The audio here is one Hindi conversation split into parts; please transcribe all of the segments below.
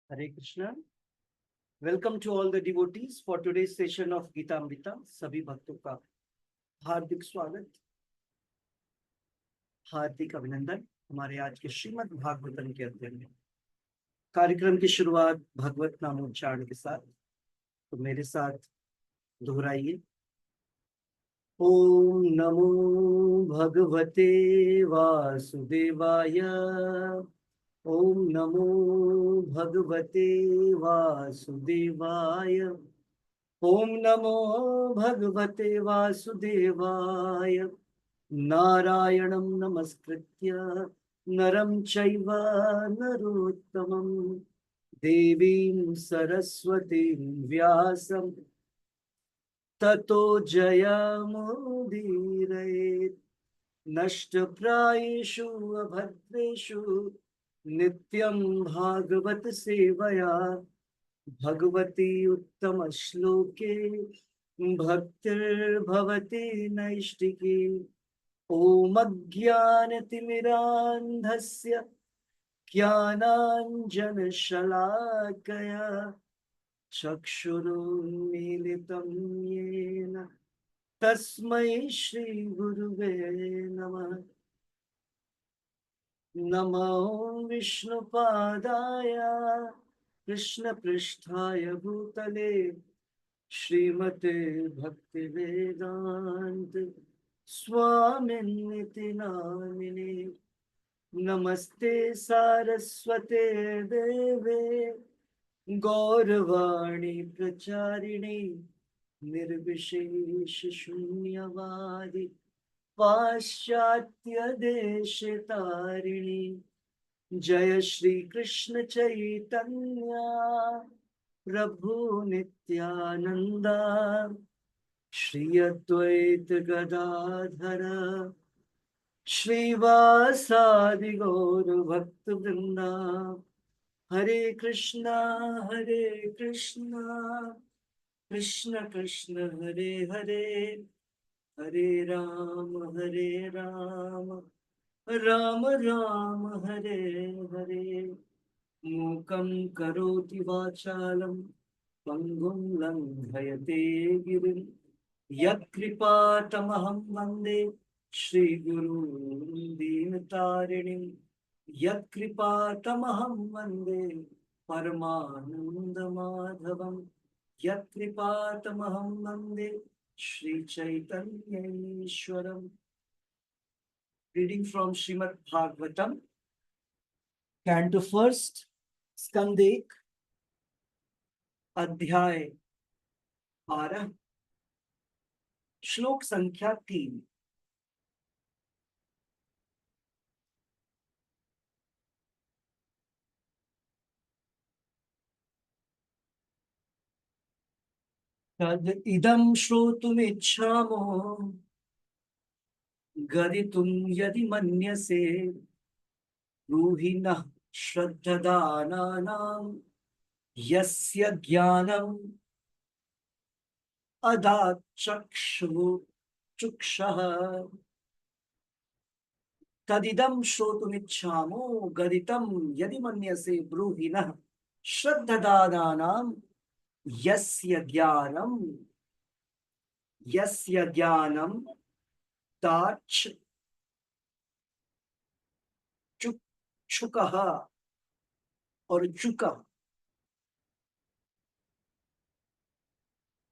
Hare Krishna. Welcome to all the devotees for today's session of Gita Amrita. सभी भक्तों का हार्दिक स्वागत, हार्दिक अभिनंदन हमारे आज के श्रीमद् भागवतम के अध्ययन में। कार्यक्रम की शुरुआत भगवत नामोच्चारण के साथ, तो मेरे साथ दोहराइए। ओम नमो भगवते वासुदेवाय। ओम नमो भगवते वासुदेवाय। ओम नमो भगवते वासुदेवाय। नारायणं नमस्कृत्य नरं चैव नरोत्तमं देवीं सरस्वतीं व्यासं ततो जयमुदीरयेत्। नष्टप्रायेषु अभद्रेषु नित्यं भागवत सेवया भगवती उत्तम श्लोके भक्तिर्भवति नैष्टिकी। ओम अज्ञानतिमिरान्धस्य ज्ञानाञ्जनशलाकया चक्षुरुन्मीलितं येन तस्मै श्रीगुरुवे नमः। नमो विष्णुपादाय कृष्णपृष्ठाय भूतले श्रीमते भक्तिवेदांत स्वामिन्निति नामिने। नमस्ते सारस्वते देवे गौरवाणी प्रचारिणे निर्विशेष शून्यवादी पाश्चात्य देश तारिणी। जय श्री कृष्ण चैतन्य प्रभु नित्यानंदा श्री अद्वैत गदाधर श्रीवासादि गौर भक्त वृंदा। हरे कृष्णा कृष्ण कृष्ण हरे हरे, हरे राम राम राम हरे हरे। मूकं करोति वाचालं पंगुं लंघयते गिरिं यत्कृपातमहं वन्दे श्रीगुरून् दीनतारिणीं। यत्कृपातमहं वन्दे परमानन्दमाधवं। यत्कृपातमहं वन्दे श्रीचैतन्येश्वरम्। Reading from Srimad Bhagavatam, Canto First, Skand 1, अध्याय 12, श्लोक संख्या 3। तद इदं श्रोतुमिच्छामो गदितुं यदि मन्यसे ब्रूहि नः श्रद्धदानानां यस्य ज्ञानम् अदाचक्षुः। तदिदं श्रोतुमिच्छामो गदितं यदि मन्यसे ब्रूहि नः श्रद्धदानानां यस्य ज्ञानम् दाचक्षुकः और चुका।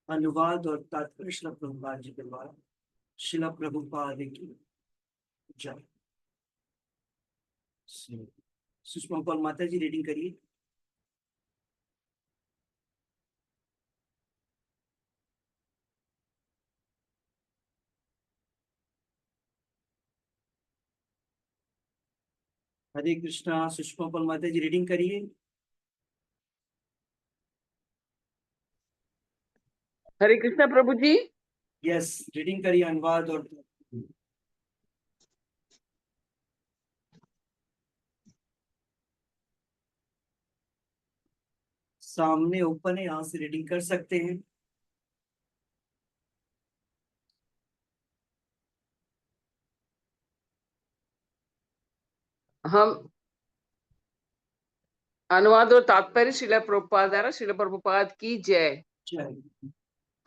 अनुवाद और तात्पर्य श्रील प्रभुपाद जी के द्वारा। श्रील प्रभुपाद की जय। सुषमा पाल माता जी रीडिंग करिए। हरे कृष्णा। सुषमा पाल माता जी रीडिंग करिए। हरे कृष्णा प्रभु जी। यस, रीडिंग करिए अनुवाद और सामने ओपन है, यहाँ से रीडिंग कर सकते हैं। हम अनुवाद और तात्पर्य श्रील प्रभुपाद द्वारा श्रील प्रभुपाद की जय। जय।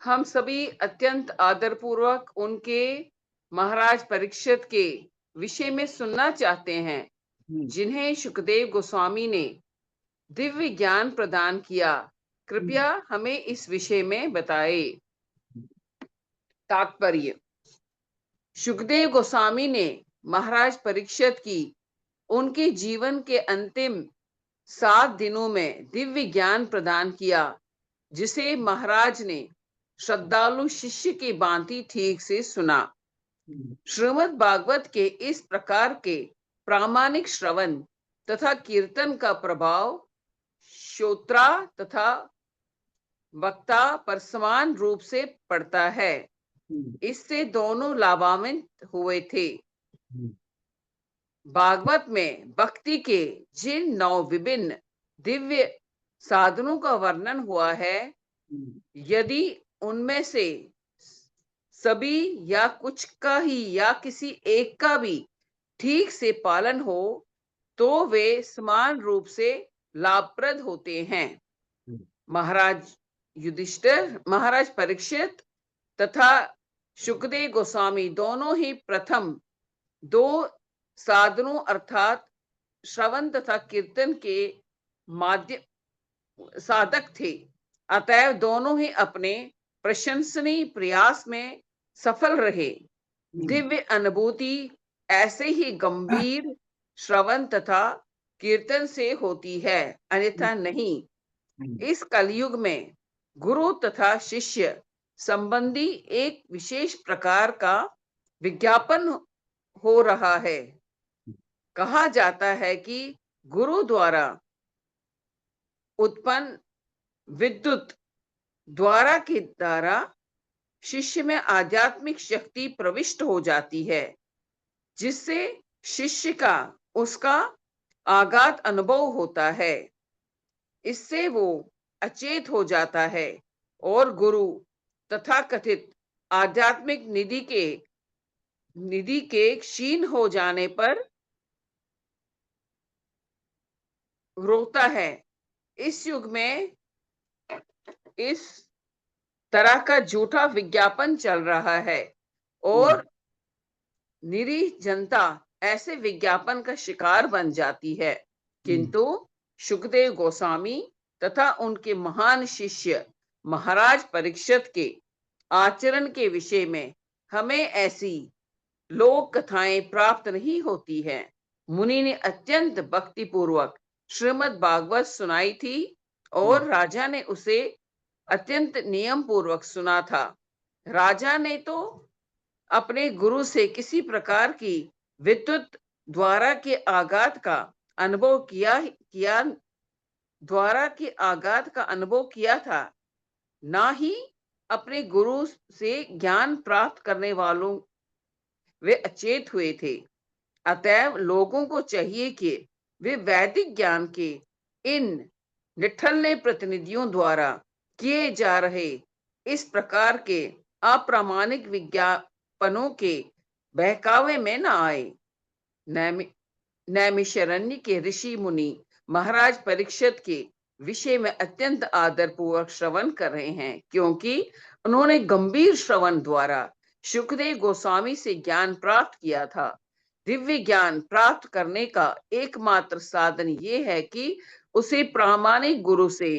हम सभी अत्यंत आदरपूर्वक उनके महाराज परीक्षित के विषय में सुनना चाहते हैं, जिन्हें शुकदेव गोस्वामी ने दिव्य ज्ञान प्रदान किया। कृपया हमें इस विषय में बताए। तात्पर्य। शुकदेव गोस्वामी ने महाराज परीक्षित की उनके जीवन के अंतिम 7 दिनों में दिव्य ज्ञान प्रदान किया, जिसे महाराज ने श्रद्धालु शिष्य की भांति ठीक से सुना। श्रीमद् भागवत के इस प्रकार के प्रामाणिक श्रवण तथा कीर्तन का प्रभाव श्रोता तथा वक्ता पर समान रूप से पड़ता है। इससे दोनों लाभान्वित हुए थे। भागवत में भक्ति के जिन 9 विभिन्न दिव्य साधनों का वर्णन हुआ है, यदि उनमें से सभी या कुछ का ही या किसी एक का भी ठीक से पालन हो तो वे समान रूप से लाभप्रद होते हैं। महाराज युधिष्ठिर, महाराज परीक्षित तथा शुकदेव गोस्वामी दोनों ही प्रथम 2 साधनों अर्थात श्रवण तथा कीर्तन के माध्यम साधक थे। अतएव दोनों ही अपने प्रशंसनीय प्रयास में सफल रहे। दिव्य अनुभूति ऐसे ही गंभीर श्रवण तथा कीर्तन से होती है, अन्यथा नहीं। इस कलयुग में गुरु तथा शिष्य संबंधी एक विशेष प्रकार का विज्ञापन हो रहा है। कहा जाता है कि गुरु द्वारा उत्पन्न विद्युत द्वारा के द्वारा शिष्य में आध्यात्मिक शक्ति प्रविष्ट हो जाती है, जिससे शिष्य का उसका आघात अनुभव होता है। इससे वो अचेत हो जाता है और गुरु तथा कथित आध्यात्मिक निधि के क्षीण हो जाने पर रोता है। इस युग में इस तरह का झूठा विज्ञापन चल रहा है और निरीह जनता ऐसे विज्ञापन का शिकार बन जाती है। किंतु शुकदेव गोस्वामी तथा उनके महान शिष्य महाराज परीक्षित के आचरण के विषय में हमें ऐसी लोक कथाएं प्राप्त नहीं होती है। मुनि ने अत्यंत भक्ति पूर्वक श्रीमद् भागवत सुनाई थी और राजा ने उसे अत्यंत नियम पूर्वक सुना था। राजा ने तो अपने गुरु से किसी प्रकार की विद्युत द्वारा के आघात का अनुभव किया था, ना ही अपने गुरु से ज्ञान प्राप्त करने वालों वे अचेत हुए थे। अतएव लोगों को चाहिए कि वे वैदिक ज्ञान के इन निठल्ले प्रतिनिधियों द्वारा किए जा रहे इस प्रकार के अप्रामाणिक विज्ञापनों के बहकावे में न आए। नैमिषारण्य के ऋषि मुनि महाराज परीक्षित के विषय में अत्यंत आदरपूर्वक श्रवण कर रहे हैं, क्योंकि उन्होंने गंभीर श्रवण द्वारा शुकदेव गोस्वामी से ज्ञान प्राप्त किया था। दिव्य ज्ञान प्राप्त करने का एकमात्र साधन ये है कि उसे प्रामाणिक गुरु से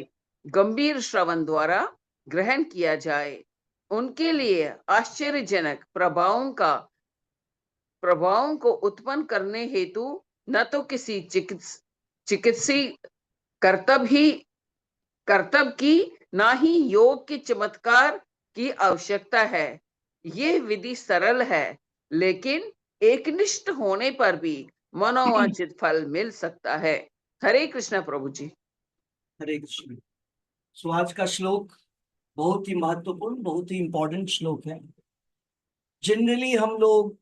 गंभीर श्रवण द्वारा ग्रहण किया जाए। उनके लिए आश्चर्यजनक प्रभावों को उत्पन्न करने हेतु न तो किसी चिकित्सीय कर्तव्य की ना ही योग के चमत्कार की आवश्यकता है। यह विधि सरल है, लेकिन एकनिष्ठ होने पर भी मनोवांछित फल मिल सकता है। हरे कृष्ण प्रभु जी। हरे कृष्ण। सो आज का श्लोक बहुत ही महत्वपूर्ण, बहुत ही इंपॉर्टेंट श्लोक है। जनरली हम लोग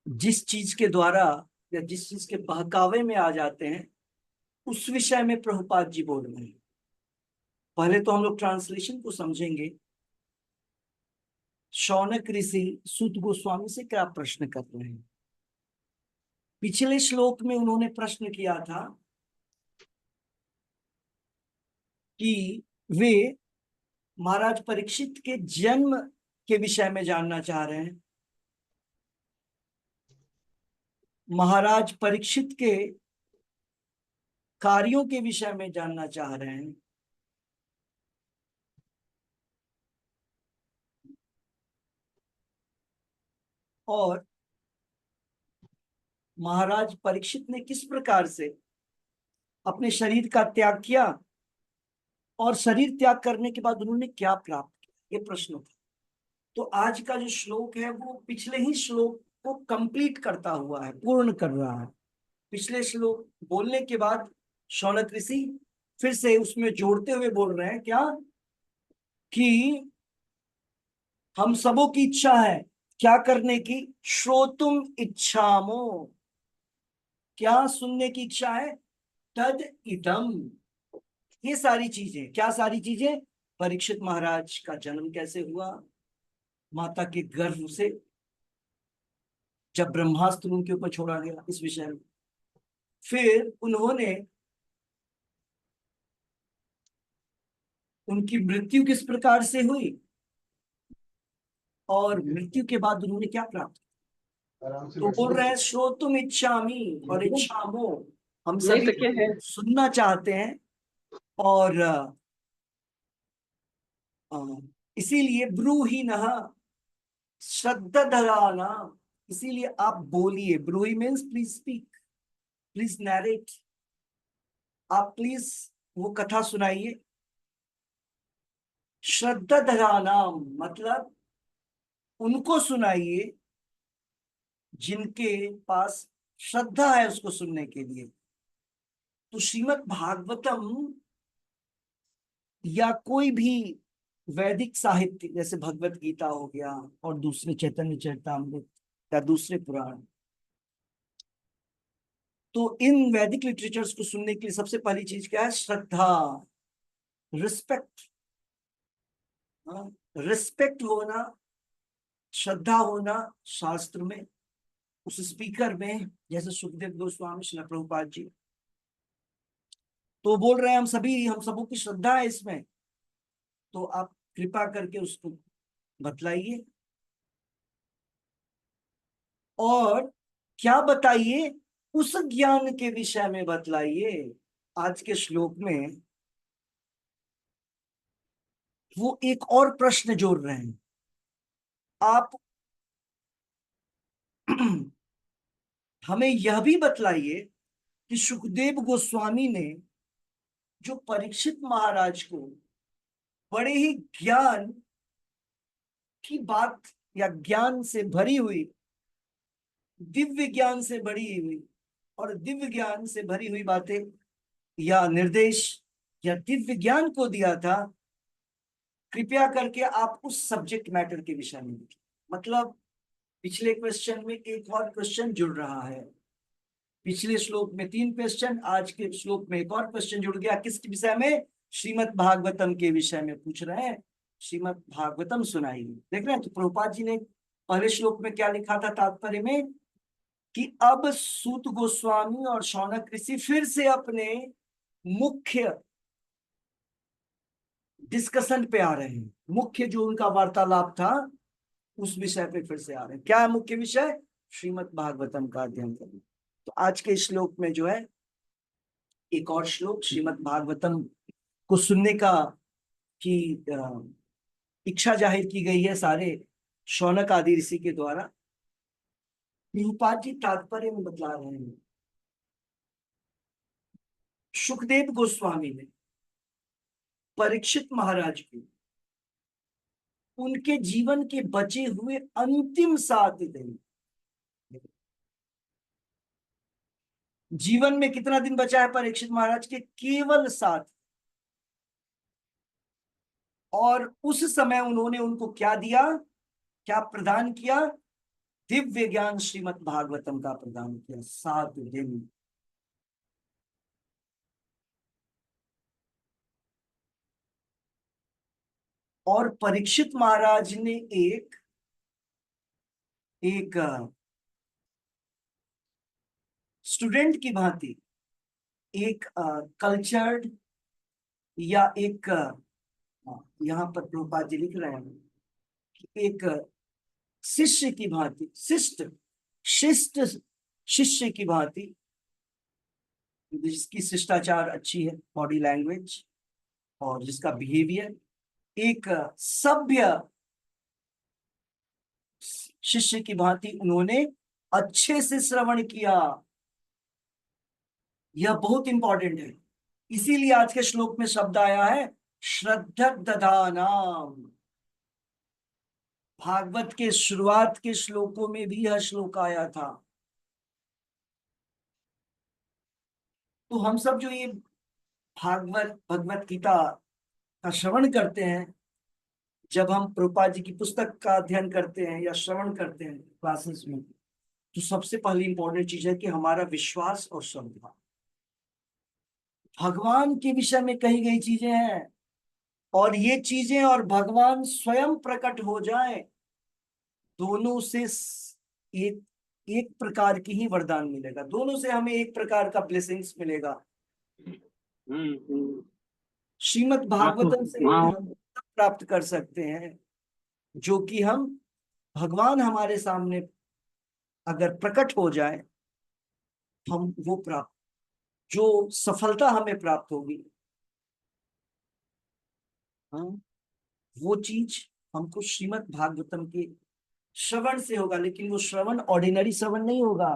जिस चीज के द्वारा या जिस चीज के बहकावे में आ जाते हैं, उस विषय में प्रभुपाद जी बोल रहे हैं। पहले तो हम लोग ट्रांसलेशन को समझेंगे। शौनक ऋषि सूत गोस्वामी से क्या प्रश्न कर रहे हैं। पिछले श्लोक में उन्होंने प्रश्न किया था कि वे महाराज परीक्षित के जन्म के विषय में जानना चाह रहे हैं, महाराज परीक्षित के कार्यों के विषय में जानना चाह रहे हैं, और महाराज परीक्षित ने किस प्रकार से अपने शरीर का त्याग किया और शरीर त्याग करने के बाद उन्होंने क्या प्राप्त किया, ये प्रश्न था। तो आज का जो श्लोक है वो पिछले ही श्लोक को कंप्लीट करता हुआ है, पूर्ण कर रहा है। पिछले श्लोक बोलने के बाद शौनक ऋषि फिर से उसमें जोड़ते हुए बोल रहे हैं क्या, कि हम सबों की इच्छा है क्या करने की, श्रोतुम इच्छामो, क्या सुनने की इच्छा है, तद इदम, ये सारी चीजें, क्या सारी चीजें, परीक्षित महाराज का जन्म कैसे हुआ, माता के गर्भ से जब ब्रह्मास्त्र उनके ऊपर छोड़ा गया, इस विषय में। फिर उन्होंने उनकी मृत्यु किस प्रकार से हुई और मृत्यु के बाद उन्होंने क्या प्राप्त किया। तो बोल रहे हैं श्रोतुम इच्छामि और इच्छामो, हम मिल सभी सके हैं। सुनना चाहते हैं, और इसीलिए ब्रूहि नः श्रद्धाधराना, इसीलिए आप बोलिए, ब्रूहि means please speak, please narrate, आप प्लीज वो कथा सुनाइए। श्रद्धाधरानाम मतलब उनको सुनाइए जिनके पास श्रद्धा है उसको सुनने के लिए। तो श्रीमद् भागवतम या कोई भी वैदिक साहित्य जैसे भगवत गीता हो गया और दूसरे चैतन्य चरितामृत या दूसरे पुराण, तो इन वैदिक लिटरेचर्स को सुनने के लिए सबसे पहली चीज क्या है, श्रद्धा, रिस्पेक्ट। रिस्पेक्ट होना, श्रद्धा होना शास्त्र में, उस स्पीकर में, जैसे सुखदेव गोस्वामी श्रील प्रभुपाद जी। तो बोल रहे हैं हम सबों की श्रद्धा है इसमें, तो आप कृपा करके उसको बतलाइए। और क्या बताइए, उस ज्ञान के विषय में बतलाइए। आज के श्लोक में वो एक और प्रश्न जोड़ रहे हैं, आप हमें यह भी बतलाइए कि सुखदेव गोस्वामी ने जो परीक्षित महाराज को बड़े ही ज्ञान की बात या ज्ञान से भरी हुई, दिव्य ज्ञान से भरी हुई और दिव्य ज्ञान से भरी हुई बातें या निर्देश या दिव्य ज्ञान को दिया था, कृपया करके आप उस सब्जेक्ट मैटर के विषय में लिखिए। मतलब पिछले क्वेश्चन में एक और क्वेश्चन जुड़ रहा है, पिछले श्लोक में 3 क्वेश्चन, आज के श्लोक में एक और क्वेश्चन जुड़ गया। किसके विषय में, श्रीमद् भागवतम के विषय में पूछ रहे हैं, श्रीमद् भागवतम सुनाइए। देख रहे हैं, तो प्रभुपाद जी ने पहले श्लोक में क्या लिखा था तात्पर्य में, कि अब सूत गोस्वामी और शौनक ऋषि फिर से अपने मुख्य डिस्कशन पे आ रहे हैं, मुख्य जो उनका वार्तालाप था उस विषय पे फिर से आ रहे हैं। क्या है मुख्य विषय, श्रीमद् भागवतम का अध्ययन करना। तो आज के श्लोक में जो है एक और श्लोक श्रीमद् भागवतम को सुनने का की इच्छा जाहिर की गई है सारे शौनक आदि ऋषि के द्वारा। प्रभुपाद जी तात्पर्य में बतला रहे हैं, सुखदेव गोस्वामी ने परीक्षित महाराज को उनके जीवन के बचे हुए अंतिम 7 दिन, जीवन में कितना दिन बचा है परीक्षित महाराज के, केवल 7, और उस समय उन्होंने उनको क्या दिया, क्या प्रदान किया, दिव्य ज्ञान श्रीमद् भागवतम का प्रदान किया। 7 दिन। और परीक्षित महाराज ने एक एक स्टूडेंट की भांति, एक कल्चर्ड या एक यहाँ पर प्रभुपाद जी लिख रहे हैं कि एक शिष्य की भांति, शिष्ट शिष्ट शिष्य की भांति, जिसकी शिष्टाचार अच्छी है, बॉडी लैंग्वेज और जिसका बिहेवियर, एक सभ्य शिष्य की भांति उन्होंने अच्छे से श्रवण किया। यह बहुत इंपॉर्टेंट है। इसीलिए आज के श्लोक में शब्द आया है श्रद्धा दधानाम। भागवत के शुरुआत के श्लोकों में भी यह श्लोक आया था। तो हम सब जो ये भागवत भगवत गीता का श्रवण करते हैं, जब हम प्रभुपाद जी की पुस्तक का अध्ययन करते हैं या श्रवण करते हैं क्लासेस में, तो सबसे पहली इंपॉर्टेंट चीज है कि हमारा विश्वास और श्रद्धा भगवान के विषय में कही गई चीजें हैं, और ये चीजें और भगवान स्वयं प्रकट हो जाए, दोनों से एक एक प्रकार की ही वरदान मिलेगा, दोनों से हमें एक प्रकार का ब्लेसिंग्स मिलेगा। श्रीमद् भागवतम से हम प्राप्त कर सकते हैं जो कि हम भगवान हमारे सामने अगर प्रकट हो जाए, हम वो प्राप्त, जो सफलता हमें प्राप्त होगी, हाँ, वो चीज हमको श्रीमद् भागवतम के श्रवण से होगा। लेकिन वो श्रवण ऑर्डिनरी श्रवण नहीं होगा,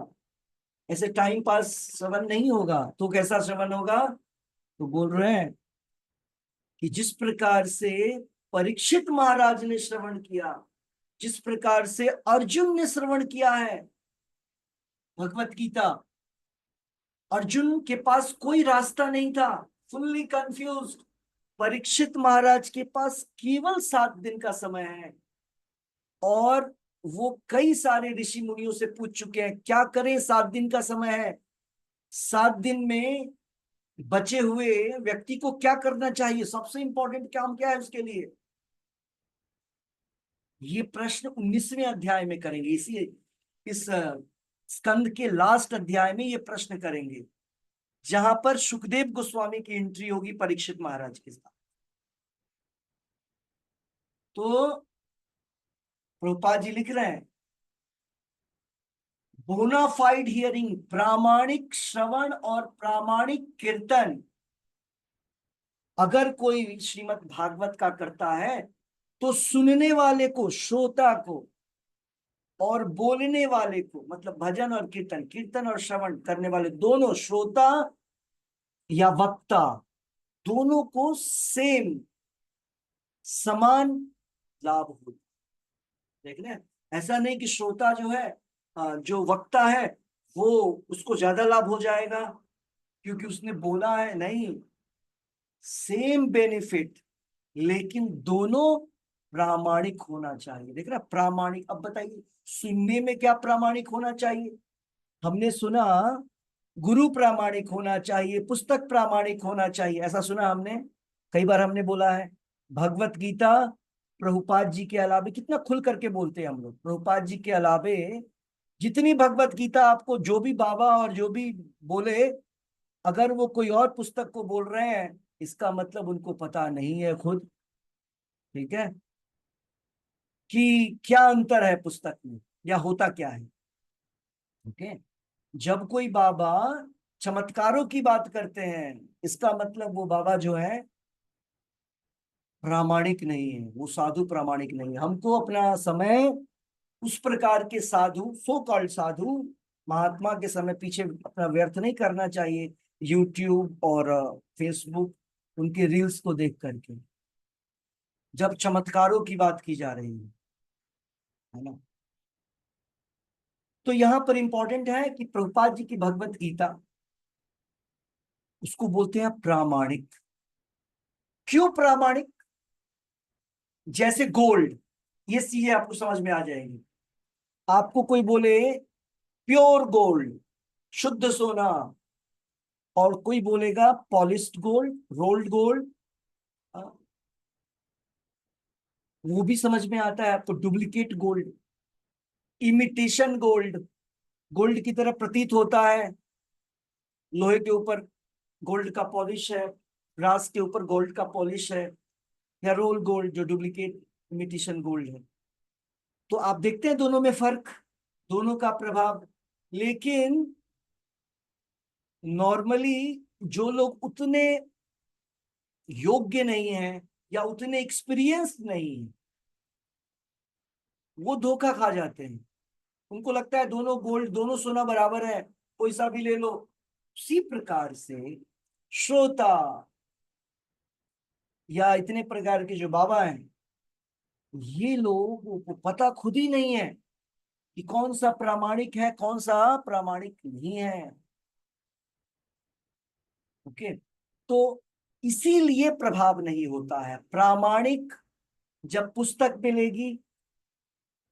ऐसे टाइम पास श्रवण नहीं होगा। तो कैसा श्रवण होगा? तो बोल रहे हैं कि जिस प्रकार से परीक्षित महाराज ने श्रवण किया, जिस प्रकार से अर्जुन ने श्रवण किया है भगवत गीता, अर्जुन के पास कोई रास्ता नहीं था, फुल्ली कंफ्यूज्ड। परीक्षित महाराज के पास केवल 7 दिन का समय है, और वो कई सारे ऋषि मुनियों से पूछ चुके हैं क्या करें, 7 दिन का समय है, 7 दिन में बचे हुए व्यक्ति को क्या करना चाहिए, सबसे इंपॉर्टेंट काम क्या है उसके लिए। ये प्रश्न 19वें अध्याय में करेंगे, इसी इस स्कंद के लास्ट अध्याय में ये प्रश्न करेंगे, जहां पर सुखदेव गोस्वामी की एंट्री होगी परीक्षित महाराज के साथ। तो प्रभुपाद जी लिख रहे हैं बोनाफाइड हियरिंग, प्रामाणिक श्रवण और प्रामाणिक कीर्तन अगर कोई श्रीमद् भागवत का करता है, तो सुनने वाले को, श्रोता को, और बोलने वाले को, मतलब भजन और कीर्तन, कीर्तन और श्रवण करने वाले दोनों, श्रोता या वक्ता, दोनों को सेम, समान लाभ होता। देख रहे हैं, ऐसा नहीं कि श्रोता जो है, जो वक्ता है, वो उसको ज्यादा लाभ हो जाएगा क्योंकि उसने बोला है, नहीं, सेम बेनिफिट, लेकिन दोनों प्रामाणिक होना चाहिए। देख रहे हैं, प्रामाणिक। अब बताइए सुनने में क्या प्रामाणिक होना चाहिए? हमने सुना गुरु प्रामाणिक होना चाहिए, पुस्तक प्रामाणिक होना चाहिए, ऐसा सुना हमने, कई बार हमने बोला है। भगवत गीता प्रभुपाद जी के अलावे, कितना खुल करके बोलते हैं हम लोग, प्रभुपाद जी के अलावे जितनी भगवत गीता आपको जो भी बाबा और जो भी बोले, अगर वो कोई और पुस्तक को बोल रहे हैं, इसका मतलब उनको पता नहीं है खुद, ठीक है, कि क्या अंतर है पुस्तक में या होता क्या है। ओके, जब कोई बाबा चमत्कारों की बात करते हैं, इसका मतलब वो बाबा जो है प्रामाणिक नहीं है, वो साधु प्रामाणिक नहीं है। हमको अपना समय उस प्रकार के साधु, सो कॉल्ड साधु महात्मा के समय पीछे अपना व्यर्थ नहीं करना चाहिए, यूट्यूब और फेसबुक, उनके रील्स को देख करके, जब चमत्कारों की बात की जा रही है ना। तो यहां पर इंपॉर्टेंट है कि प्रभुपाद जी की भगवत गीता, उसको बोलते हैं प्रामाणिक। क्यों प्रामाणिक? जैसे गोल्ड, ये चीजें आपको समझ में आ जाएंगी। आपको कोई बोले प्योर गोल्ड, शुद्ध सोना, और कोई बोलेगा पॉलिश्ड गोल्ड, रोल्ड गोल्ड, वो भी समझ में आता है आपको। Duplicate gold, imitation gold, gold की तरह प्रतीत होता है, लोहे के ऊपर गोल्ड का पॉलिश है, ब्रास के ऊपर गोल्ड का पॉलिश है, या रोल गोल्ड जो डुप्लीकेट इमिटेशन गोल्ड है। तो आप देखते हैं दोनों में फर्क, दोनों का प्रभाव। लेकिन नॉर्मली जो लोग उतने योग्य नहीं है या उतने एक्सपीरियंस नहीं है, वो धोखा खा जाते हैं। उनको लगता है दोनों गोल्ड, दोनों सोना बराबर है, कोई सा भी ले लो। उसी प्रकार से श्रोता या इतने प्रकार के जो बाबा हैं, ये लोगों को पता खुद ही नहीं है कि कौन सा प्रामाणिक है, कौन सा प्रामाणिक नहीं है। ओके, तो इसीलिए प्रभाव नहीं होता है। प्रामाणिक जब पुस्तक मिलेगी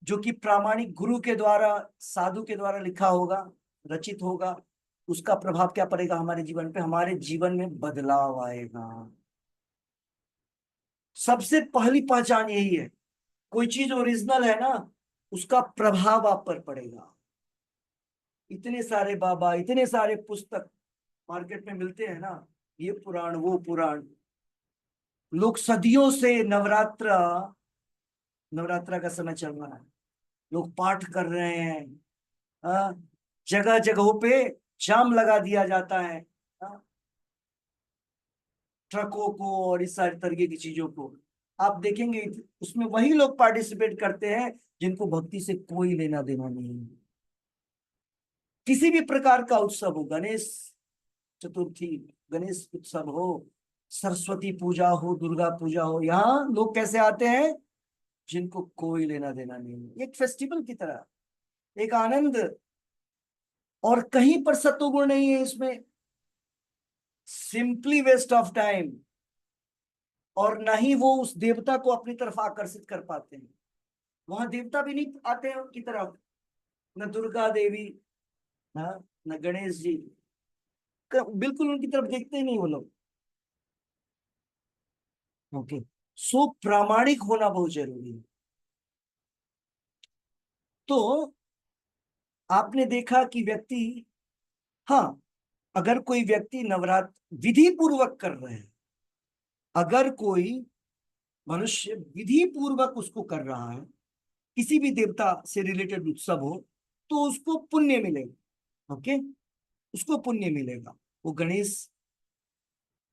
जो कि प्रामाणिक गुरु के द्वारा, साधु के द्वारा लिखा होगा, रचित होगा, उसका प्रभाव क्या पड़ेगा हमारे जीवन पे? हमारे जीवन में बदलाव आएगा। सबसे पहली पहचान यही है। कोई चीज ओरिजिनल है ना, उसका प्रभाव आप पर पड़ेगा। इतने सारे बाबा, इतने सारे पुस्तक मार्केट में मिलते हैं ना, ये पुराण वो पुराण, लोग सदियों से नवरात्रा का समय चल रहा है, लोग पाठ कर रहे हैं। हाँ, जगह जगहों पे जाम लगा दिया जाता है, हाँ, ट्रकों को और इस सारी तरीके की चीजों को। आप देखेंगे उसमें वही लोग पार्टिसिपेट करते हैं जिनको भक्ति से कोई लेना देना नहीं है। किसी भी प्रकार का उत्सव हो, गणेश चतुर्थी, गणेश उत्सव हो, सरस्वती पूजा हो, दुर्गा पूजा हो, यहाँ लोग कैसे आते हैं? जिनको कोई लेना देना नहीं है, एक फेस्टिवल की तरह, एक आनंद। और कहीं पर सत्वगुण नहीं है इसमें, सिंपली वेस्ट ऑफ टाइम। और ना ही वो उस देवता को अपनी तरफ आकर्षित कर पाते हैं। वहां देवता भी नहीं आते हैं उनकी तरफ, न दुर्गा देवी, हाँ, न गणेश जी, बिल्कुल उनकी तरफ देखते ही नहीं वो लोग। ओके, सो प्रामाणिक होना बहुत जरूरी है। तो आपने देखा कि व्यक्ति, हाँ, अगर कोई व्यक्ति नवरात्र विधि पूर्वक कर रहे हैं, अगर कोई मनुष्य विधि पूर्वक उसको कर रहा है, किसी भी देवता से रिलेटेड उत्सव हो, तो उसको पुण्य मिलेगा। ओके, उसको पुण्य मिलेगा। वो गणेश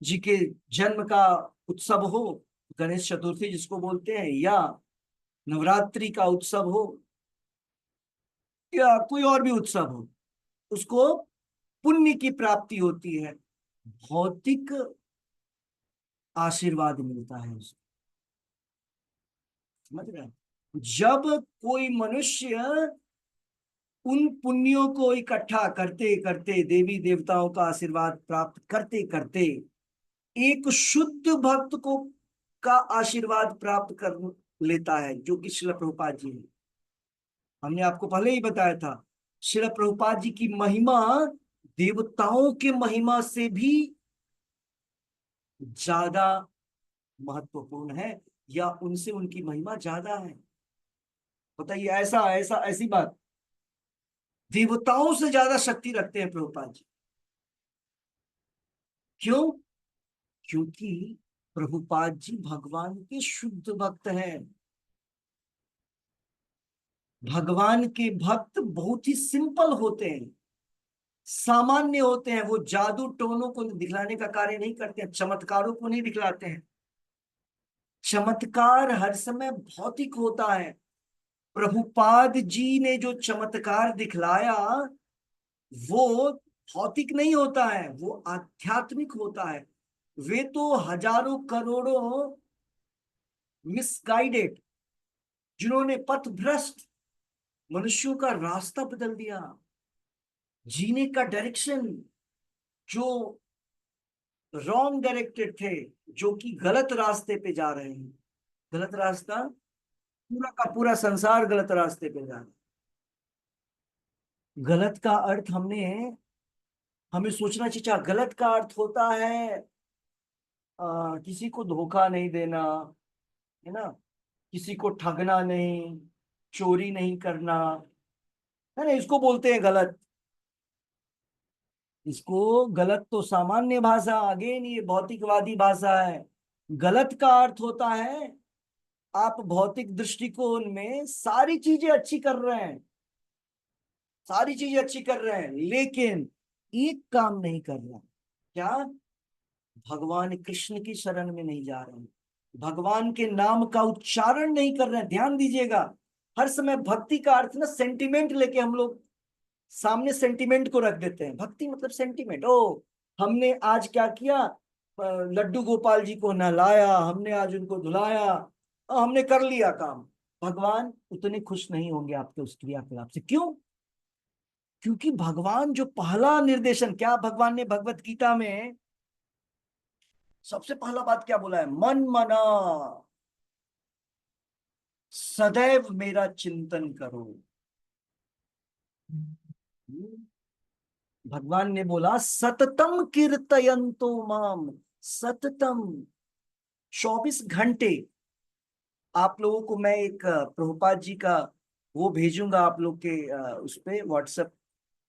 जी के जन्म का उत्सव हो, गणेश चतुर्थी जिसको बोलते हैं, या नवरात्रि का उत्सव हो, या कोई और भी उत्सव हो, उसको पुण्य की प्राप्ति होती है, भौतिक आशीर्वाद मिलता है उसको। समझ रहे हैं? जब कोई मनुष्य उन पुण्यों को इकट्ठा करते करते, देवी देवताओं का आशीर्वाद प्राप्त करते करते, एक शुद्ध भक्त को का आशीर्वाद प्राप्त कर लेता है, जो कि श्रील प्रभुपाद जी है। हमने आपको पहले ही बताया था, श्रील प्रभुपाद जी की महिमा देवताओं के महिमा से भी ज्यादा महत्वपूर्ण है, या उनसे उनकी महिमा ज्यादा है। बताइए, ऐसा ऐसा ऐसी बात, देवताओं से ज्यादा शक्ति रखते हैं प्रभुपाद जी। क्यों? क्योंकि प्रभुपाद जी भगवान के शुद्ध भक्त हैं। भगवान के भक्त बहुत ही सिंपल होते हैं, सामान्य होते हैं। वो जादू टोनों को दिखलाने का कार्य नहीं करते हैं, चमत्कारों को नहीं दिखलाते हैं। चमत्कार हर समय भौतिक होता है। प्रभुपाद जी ने जो चमत्कार दिखलाया, वो भौतिक नहीं होता है, वो आध्यात्मिक होता है। वे तो हजारों करोड़ों मिसगाइडेड, जिन्होंने पथ भ्रष्ट मनुष्यों का रास्ता बदल दिया, जीने का डायरेक्शन, जो रॉन्ग डायरेक्टेड थे, जो कि गलत रास्ते पे जा रहे हैं। गलत रास्ता, पूरा का पूरा संसार गलत रास्ते पे जा रहा है। गलत का अर्थ हमें सोचना चाहिए। गलत का अर्थ होता है किसी को धोखा नहीं देना, है ना, किसी को ठगना नहीं, चोरी नहीं करना, है ना, इसको बोलते हैं गलत। इसको गलत तो सामान्य भाषा, अगेन ये भौतिकवादी भाषा है। गलत का अर्थ होता है आप भौतिक दृष्टिकोण में सारी चीजें अच्छी कर रहे हैं, सारी चीजें अच्छी कर रहे हैं, लेकिन एक काम नहीं कर रहा। क्या? भगवान कृष्ण की शरण में नहीं जा रहे हैं, भगवान के नाम का उच्चारण नहीं कर रहे हैं। ध्यान दीजिएगा, हर समय भक्ति का अर्थ ना सेंटिमेंट लेके हम लोग सामने सेंटिमेंट को रख देते हैं। भक्ति मतलब सेंटिमेंट। ओ, हमने आज क्या किया, लड्डू गोपाल जी को नहलाया, हमने आज उनको धुलाया, हमने कर लिया काम। भगवान उतने खुश नहीं होंगे आपके उस क्रियाकलाप से। क्यों? क्योंकि भगवान जो पहला निर्देशन, क्या भगवान ने भगवत गीता में सबसे पहला बात क्या बोला है? मन मना सदैव मेरा चिंतन करो। भगवान ने बोला सततम कीर्तयन्तो माम, सततम 24 घंटे। आप लोगों को मैं एक प्रभुपाद जी का वो भेजूंगा आप लोग के उस पे व्हाट्सएप,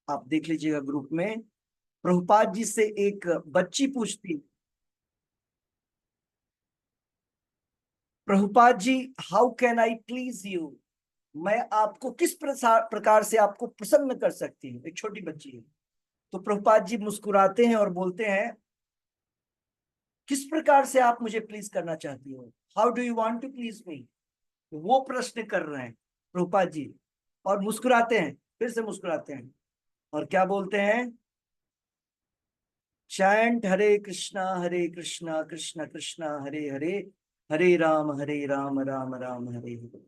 आप देख लीजिएगा ग्रुप में। प्रभुपाद जी से एक बच्ची पूछती, Prabhupada ji how can I please you, मैं आपको किस प्रकार से आपको प्रसन्न कर सकती हूँ? एक छोटी बच्ची है। तो प्रभुपाद जी मुस्कुराते हैं और बोलते हैं किस प्रकार से आप मुझे प्लीज करना चाहती हो, how do you want to please me. वो प्रश्न कर रहे हैं प्रभुपाद जी, और मुस्कुराते हैं, फिर से मुस्कुराते हैं, और क्या बोलते हैं? चैंट हरे कृष्णा कृष्ण कृष्ण हरे हरे, हरे राम राम राम हरे हरे।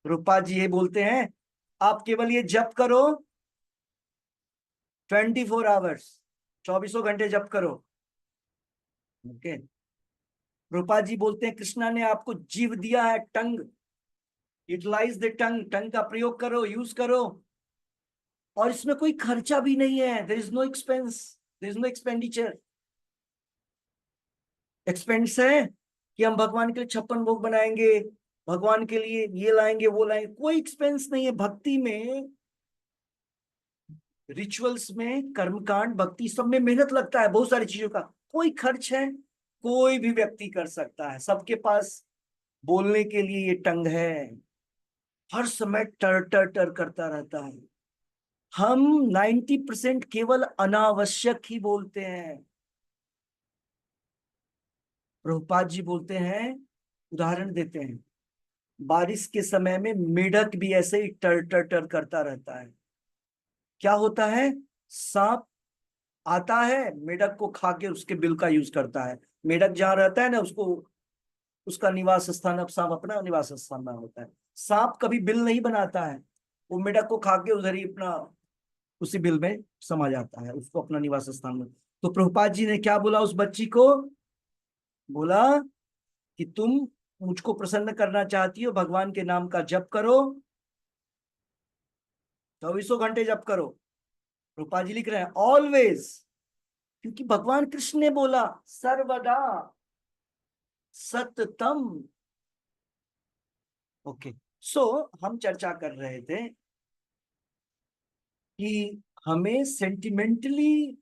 प्रभुपाद जी ये बोलते हैं आप केवल ये जप करो 24 आवर्स, 24 घंटे जप करो। ओके। प्रभुपाद जी बोलते हैं कृष्णा ने आपको जीव दिया है, टंग, यूटिलाइज द टंग, टंग का प्रयोग करो, यूज करो, और इसमें कोई खर्चा भी नहीं है। There is no expense, there is no expenditure. Expense है कि हम भगवान के लिए 56 भोग बनाएंगे, भगवान के लिए ये लाएंगे वो लाएंगे, कोई एक्सपेंस नहीं है। भक्ति में, रिचुअल्स में, कर्मकांड, भक्ति सब में मेहनत लगता है, बहुत सारी चीजों का कोई खर्च है, कोई भी व्यक्ति कर सकता है। सबके पास बोलने के लिए ये टंग है, हर समय टर टर टर करता रहता है। हम 90% केवल अनावश्यक ही बोलते हैं। प्रभुपाद जी बोलते हैं, उदाहरण देते हैं, बारिश के समय में मेढक भी ऐसे ही टर टर टर करता रहता है। क्या होता है? सांप आता है, मेढक को खा के उसके बिल का यूज करता है। मेढक जहां रहता है ना, उसको उसका निवास स्थान, अब सांप अपना निवास स्थान में होता है। सांप कभी बिल नहीं बनाता है, वो मेढक को खा के उधर ही अपना उसी बिल में समा जाता है, उसको अपना निवास स्थान में। तो प्रभुपाद जी ने क्या बोला उस बच्ची को? बोला कि तुम मुझको प्रसन्न करना चाहती हो, भगवान के नाम का जप करो, 24 घंटे जप करो। रूपा जी लिख रहे हैं ऑलवेज, क्योंकि भगवान कृष्ण ने बोला सर्वदा सततम। ओके। सो हम चर्चा कर रहे थे कि हमें सेंटिमेंटली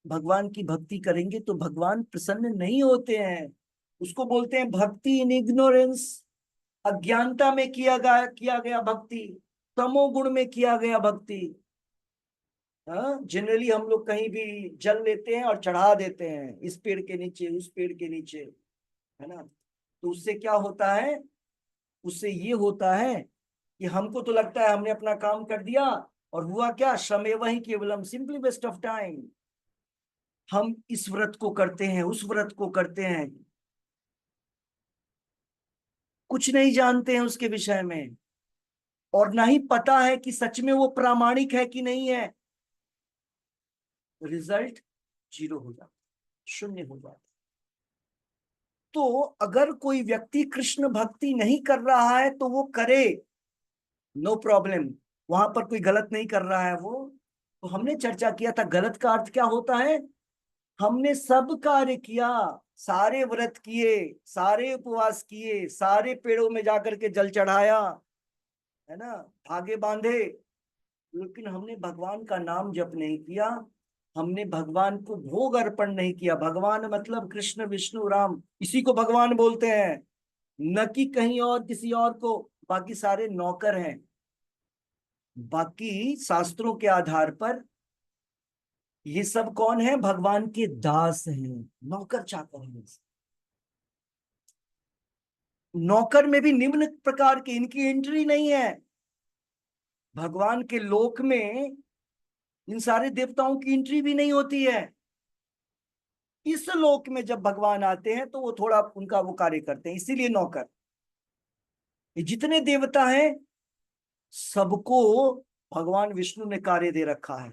भगवान की भक्ति करेंगे तो भगवान प्रसन्न नहीं होते हैं। उसको बोलते हैं भक्ति इन इग्नोरेंस, अज्ञानता में किया गया भक्ति, तमोगुण में किया गया भक्ति। हाँ, जनरली हम लोग कहीं भी जल लेते हैं और चढ़ा देते हैं, इस पेड़ के नीचे, उस पेड़ के नीचे, है ना। तो उससे क्या होता है? उससे ये होता है कि हमको तो लगता है हमने अपना काम कर दिया, और हुआ क्या? श्रमेव ही केवलम, सिंपली वेस्ट ऑफ टाइम। हम इस व्रत को करते हैं, उस व्रत को करते हैं, कुछ नहीं जानते हैं उसके विषय में, और ना ही पता है कि सच में वो प्रामाणिक है कि नहीं है। रिजल्ट जीरो हो जाता, शून्य हो जाता। तो अगर कोई व्यक्ति कृष्ण भक्ति नहीं कर रहा है तो वो करे, नो प्रॉब्लम, वहां पर कोई गलत नहीं कर रहा है वो। तो हमने चर्चा किया था गलत का अर्थ क्या होता है। हमने सब कार्य किया, सारे व्रत किए, सारे उपवास किए, सारे पेड़ों में जाकर के जल चढ़ाया, है ना, धागे बांधे, लेकिन हमने भगवान का नाम जप नहीं किया, हमने भगवान को भोग अर्पण नहीं किया। भगवान मतलब कृष्ण विष्णु राम, इसी को भगवान बोलते हैं, न कि कहीं और किसी और को। बाकी सारे नौकर हैं। बाकी शास्त्रों के आधार पर ये सब कौन है? भगवान के दास हैं, नौकर चाकर हैं। नौकर में भी निम्न प्रकार के, इनकी एंट्री नहीं है भगवान के लोक में। इन सारे देवताओं की एंट्री भी नहीं होती है। इस लोक में जब भगवान आते हैं तो वो थोड़ा उनका वो कार्य करते हैं, इसीलिए नौकर। ये जितने देवता हैं सबको भगवान विष्णु ने कार्य दे रखा है।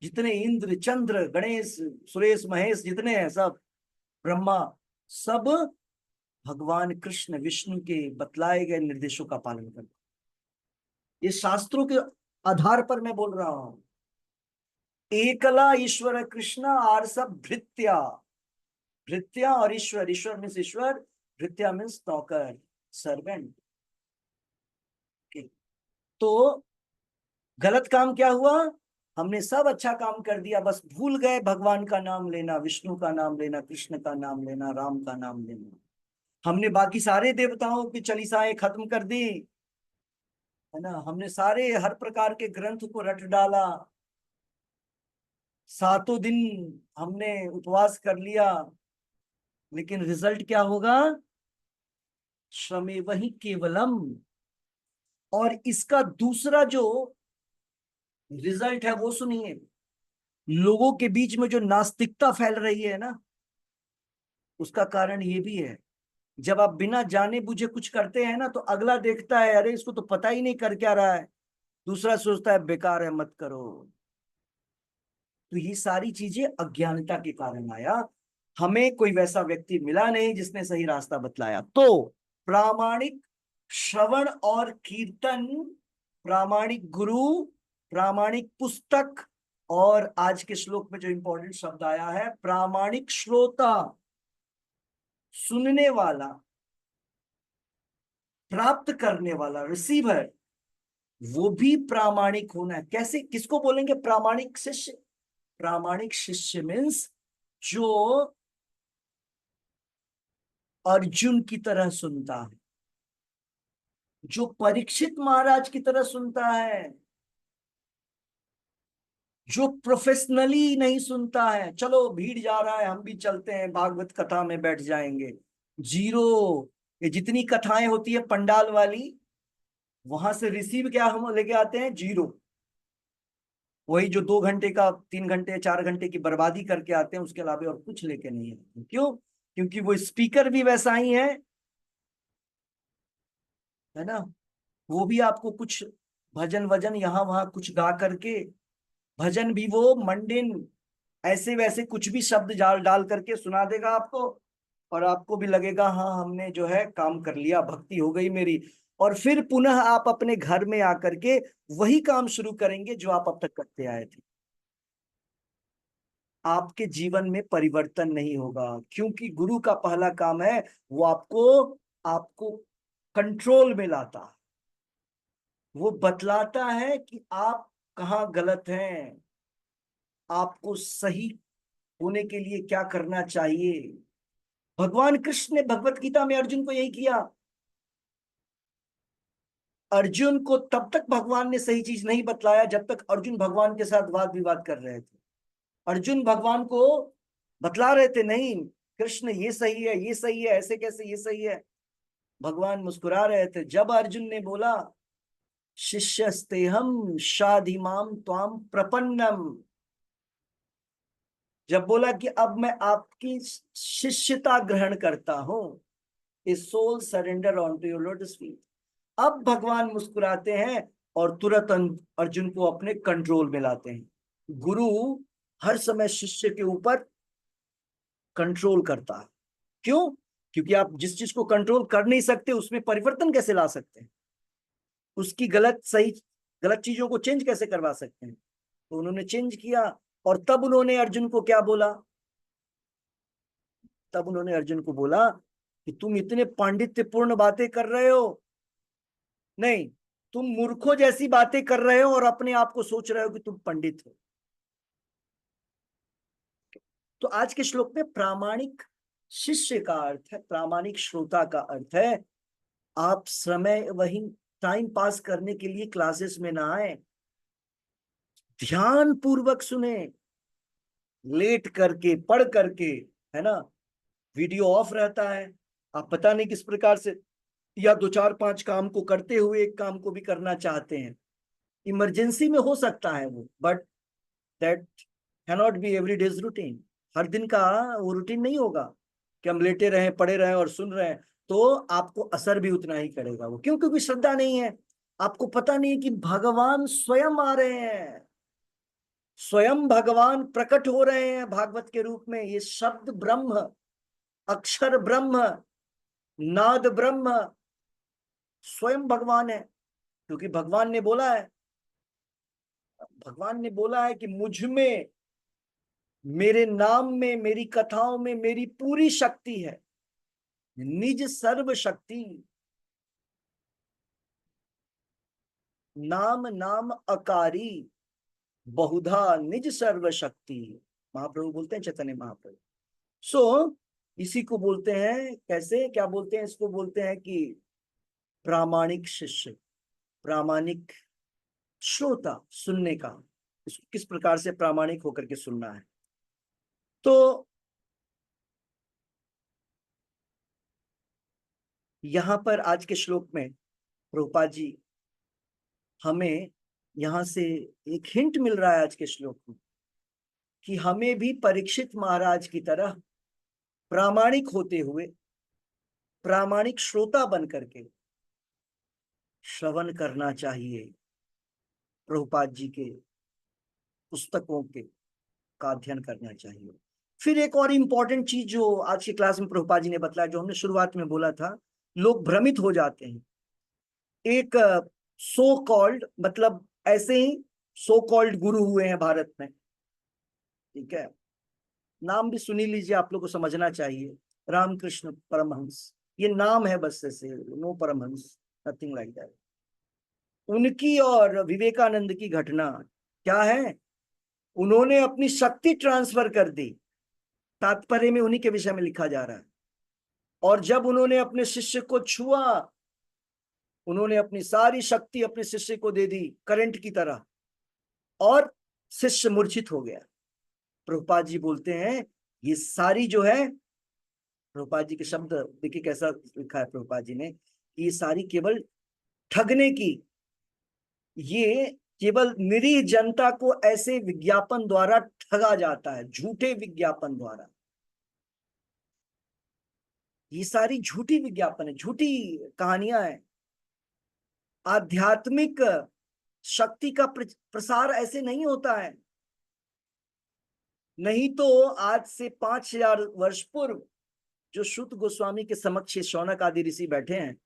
जितने इंद्र चंद्र गणेश सुरेश महेश जितने हैं सब, ब्रह्मा, सब भगवान कृष्ण विष्णु के बतलाए गए निर्देशों का पालन करते हैं। ये शास्त्रों के आधार पर मैं बोल रहा हूं। एकला ईश्वर कृष्ण आर सब भृत्या। भृत्या और ईश्वर, ईश्वर मीन्स ईश्वर, भृत्या मीन्स नौकर, सर्वेंट। तो गलत काम क्या हुआ? हमने सब अच्छा काम कर दिया, बस भूल गए भगवान का नाम लेना, विष्णु का नाम लेना, कृष्ण का नाम लेना, राम का नाम लेना। हमने बाकी सारे देवताओं की चालीसाएं खत्म कर दी, है ना। हमने सारे हर प्रकार के ग्रंथ को रट डाला। सातों दिन हमने उपवास कर लिया, लेकिन रिजल्ट क्या होगा? श्रमे वही केवलम। और इसका दूसरा जो रिजल्ट है वो सुनिए। लोगों के बीच में जो नास्तिकता फैल रही है ना, उसका कारण ये भी है। जब आप बिना जाने बुझे कुछ करते हैं ना, तो अगला देखता है अरे इसको तो पता ही नहीं कर क्या रहा है, दूसरा सोचता है बेकार है मत करो। तो ये सारी चीजें अज्ञानता के कारण आया। हमें कोई वैसा व्यक्ति मिला नहीं जिसने सही रास्ता बतलाया। तो प्रामाणिक श्रवण और कीर्तन, प्रामाणिक गुरु, प्रामाणिक पुस्तक, और आज के श्लोक में जो इंपॉर्टेंट शब्द आया है प्रामाणिक श्रोता, सुनने वाला, प्राप्त करने वाला, रिसीवर, वो भी प्रामाणिक होना है। कैसे, किसको बोलेंगे प्रामाणिक शिष्य? प्रामाणिक शिष्य मीन्स जो अर्जुन की तरह सुनता है, जो परीक्षित महाराज की तरह सुनता है, जो प्रोफेशनली नहीं सुनता है चलो भीड़ जा रहा है हम भी चलते हैं भागवत कथा में बैठ जाएंगे। जीरो। ये जितनी कथाएं होती है पंडाल वाली, वहां से रिसीव क्या हम लेके आते हैं? जीरो। वही जो 2 घंटे का 3 घंटे 4 घंटे की बर्बादी करके आते हैं, उसके अलावा और कुछ लेके नहीं आते। क्यों? क्योंकि वो स्पीकर भी वैसा ही है ना। वो भी आपको कुछ भजन वजन यहाँ वहां कुछ गा करके, भजन भी वो मंडेन ऐसे वैसे कुछ भी शब्द डाल डाल करके सुना देगा आपको, और आपको भी लगेगा हाँ हमने जो है काम कर लिया, भक्ति हो गई मेरी। और फिर पुनः आप अपने घर में आकर के वही काम शुरू करेंगे जो आप अब तक करते आए थे। आपके जीवन में परिवर्तन नहीं होगा, क्योंकि गुरु का पहला काम है वो आपको आपको कंट्रोल में लाता है। वो बतलाता है कि आप कहाँ गलत हैं, आपको सही होने के लिए क्या करना चाहिए। भगवान कृष्ण ने भगवत गीता में अर्जुन को यही किया। अर्जुन को तब तक भगवान ने सही चीज नहीं बतलाया जब तक अर्जुन भगवान के साथ वाद विवाद कर रहे थे। अर्जुन भगवान को बतला रहे थे, नहीं कृष्ण ये सही है, ये सही है, ऐसे कैसे ये सही है। भगवान मुस्कुरा रहे थे। जब अर्जुन ने बोला शिष्यस्तेहम शाधिमाम त्वाम प्रपन्नम, जब बोला कि अब मैं आपकी शिष्यता ग्रहण करता हूं, a soul surrender on to your lotus feet, अब भगवान मुस्कुराते हैं और तुरंत अर्जुन को अपने कंट्रोल में लाते हैं। गुरु हर समय शिष्य के ऊपर कंट्रोल करता है। क्यों? क्योंकि आप जिस चीज को कंट्रोल कर नहीं सकते उसमें परिवर्तन कैसे ला सकते हैं? उसकी गलत सही, गलत चीजों को चेंज कैसे करवा सकते हैं? तो उन्होंने चेंज किया। और तब उन्होंने अर्जुन को क्या बोला? तब उन्होंने अर्जुन को बोला कि तुम इतने पांडित्यपूर्ण बातें कर रहे हो, नहीं तुम मूर्खों जैसी बातें कर रहे हो और अपने आप को सोच रहे हो कि तुम पंडित हो। तो आज के श्लोक में प्रामाणिक शिष्य का अर्थ है, प्रामाणिक श्रोता का अर्थ है, आप समय वही टाइम पास करने के लिए क्लासेस में ना आए, ध्यान पूर्वक सुने, लेट करके पढ़ करके, है ना, वीडियो ऑफ रहता है, आप पता नहीं किस प्रकार से, या दो चार पांच काम को करते हुए एक काम को भी करना चाहते हैं। इमरजेंसी में हो सकता है वो, but that cannot be every day's routine. हर दिन का वो रूटीन नहीं होगा कि हम लेटे रहें, पड़े रहें और सुन रहे हैं। तो आपको असर भी उतना ही करेगा वो। क्यों? क्योंकि श्रद्धा नहीं है, आपको पता नहीं है कि भगवान स्वयं आ रहे हैं, स्वयं भगवान प्रकट हो रहे हैं भागवत के रूप में। ये शब्द ब्रह्म, अक्षर ब्रह्म, नाद ब्रह्म स्वयं भगवान है। क्योंकि भगवान ने बोला है कि मुझ में, मेरे नाम में, मेरी कथाओं में मेरी पूरी शक्ति है, निज सर्व शक्ति। नाम नाम अकारी, बहुधा निज सर्व शक्ति, महाप्रभु बोलते हैं, चैतन्य महाप्रभु। सो इसी को बोलते हैं, कैसे, क्या बोलते हैं इसको? बोलते हैं कि प्रामाणिक शिष्य, प्रामाणिक श्रोता, सुनने का, इसको किस प्रकार से प्रामाणिक होकर के सुनना है। तो यहां पर आज के श्लोक में प्रभुपाद जी हमें यहां से एक हिंट मिल रहा है आज के श्लोक में, कि हमें भी परीक्षित महाराज की तरह प्रामाणिक होते हुए, प्रामाणिक श्रोता बन करके श्रवण करना चाहिए, प्रभुपाद जी के पुस्तकों के का अध्ययन करना चाहिए। फिर एक और इंपॉर्टेंट चीज जो आज की क्लास में प्रभुपाद जी ने बताया, जो हमने शुरुआत में बोला था, लोग भ्रमित हो जाते हैं। एक सो कॉल्ड, मतलब ऐसे ही सो कॉल्ड गुरु हुए हैं भारत में, ठीक है, नाम भी सुनी लीजिए, आप लोग को समझना चाहिए। रामकृष्ण परमहंस, ये नाम है बस, ऐसे, no Paramhans, nothing like that. उनकी और विवेकानंद की घटना क्या है? उन्होंने अपनी शक्ति ट्रांसफर कर दी, तात्पर्य में उन्हीं के विषय में लिखा जा रहा है। और जब उन्होंने अपने शिष्य को छुआ, उन्होंने अपनी सारी शक्ति अपने शिष्य को दे दी करंट की तरह, और शिष्य मूर्छित हो गया। प्रभुपाद जी बोलते हैं ये सारी जो है, प्रभुपाद जी के शब्द देखिए कैसा लिखा है प्रभुपाद जी ने, ये सारी केवल ठगने की, ये केवल निरीह जनता को ऐसे विज्ञापन द्वारा ठगा जाता है, झूठे विज्ञापन द्वारा। ये सारी झूठी विज्ञापन है, झूठी कहानियां हैं। आध्यात्मिक शक्ति का प्रसार ऐसे नहीं होता है। नहीं तो आज से 5000 वर्ष पूर्व जो शुद्ध गोस्वामी के समक्ष शौनक आदि ऋषि बैठे हैं,